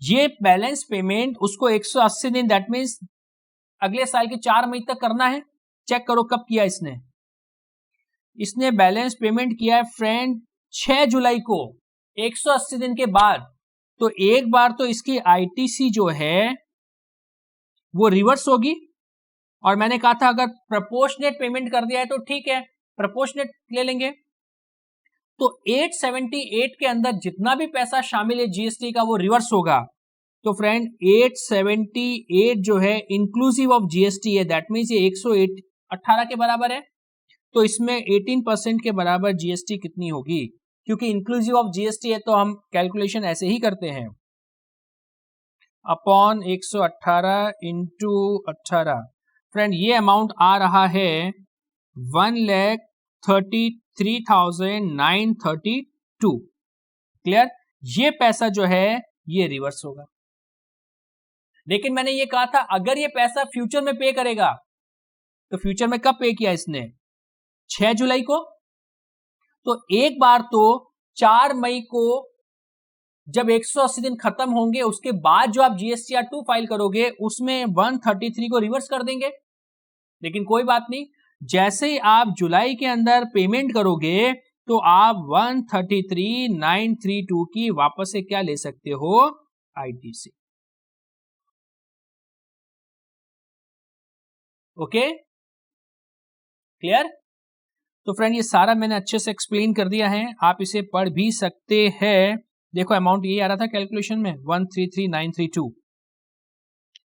ये बैलेंस पेमेंट उसको 180 दिन, दैट मीन्स अगले साल के 4 मई तक करना है। चेक करो कब किया इसने बैलेंस पेमेंट किया है फ्रेंड 6 जुलाई को, 180 दिन के बाद, तो एक बार तो इसकी ITC जो है वो रिवर्स होगी, और मैंने कहा था अगर प्रोपोर्शनेट पेमेंट कर दिया है तो ठीक है, प्रोपोर्शनेट ले लेंगे, तो 878 के अंदर जितना भी पैसा शामिल है GST का वो रिवर्स होगा, तो फ्रेंड 878 जो है इंक्लूसिव ऑफ GST है, दैट मीन्स ये 118 के बराबर है, तो इसमें 18% के बराबर GST कितनी होगी, क्योंकि इंक्लूसिव ऑफ GST है तो हम कैलकुलेशन ऐसे ही करते हैं, अपॉन 118 इंटू 18, फ्रेंड ये अमाउंट आ रहा है 1,33,932। क्लियर? ये पैसा जो है ये रिवर्स होगा। लेकिन मैंने ये कहा था अगर ये पैसा फ्यूचर में पे करेगा, तो फ्यूचर में कब पे किया इसने? 6 जुलाई को। तो एक बार तो 4 मई को जब 180 दिन खत्म होंगे उसके बाद जो आप GSTR-2 फाइल करोगे उसमें 133 को रिवर्स कर देंगे। लेकिन कोई बात नहीं, जैसे ही आप जुलाई के अंदर पेमेंट करोगे तो आप 133,932 की वापस से क्या ले सकते हो? ITC। Okay, clear? तो फ्रेंड ये सारा मैंने अच्छे से एक्सप्लेन कर दिया है, आप इसे पढ़ भी सकते हैं। देखो अमाउंट ये आ रहा था कैलकुलेशन में 133,932।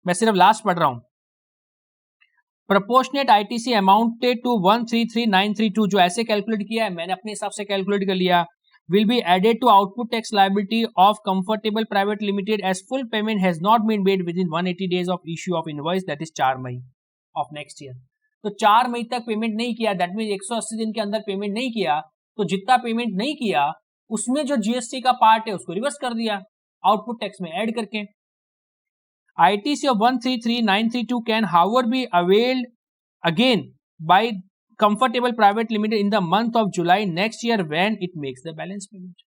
मैं सिर्फ लास्ट पढ़ रहा हूं। प्रोपोर्शनेट ITC अमाउंटेड टू 133,932, जो ऐसे कैलकुलेट किया है, मैंने अपने हिसाब से कैलकुलेट कर लिया। Will be added to output tax liability of comfortable private limited as full payment has not been made within 180 days of issue of invoice, that is 4 May of next year. तो 4 मई तक payment नहीं किया, that mean 180 दिन के अंदर payment नहीं किया, तो जितना पेमेंट नहीं किया उसमें जो GST का पार्ट है उसको रिवर्स कर दिया आउटपुट टैक्स में ऐड करके। ITC of 133,932 can however be availed again by Comfortable Private Limited in the month of July next year when it makes the balance payment.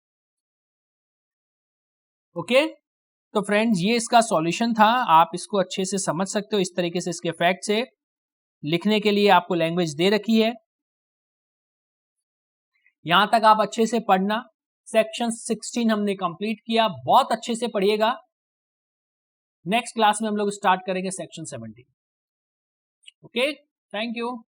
Okay, तो friends ये इसका solution था, आप इसको अच्छे से समझ सकते हो। इस तरीके से इसके फैक्ट से लिखने के लिए आपको लैंग्वेज दे रखी है, यहां तक आप अच्छे से पढ़ना। सेक्शन 16 हमने कंप्लीट किया, बहुत अच्छे से पढ़िएगा। नेक्स्ट क्लास में हम लोग स्टार्ट करेंगे सेक्शन 17। Okay, thank you.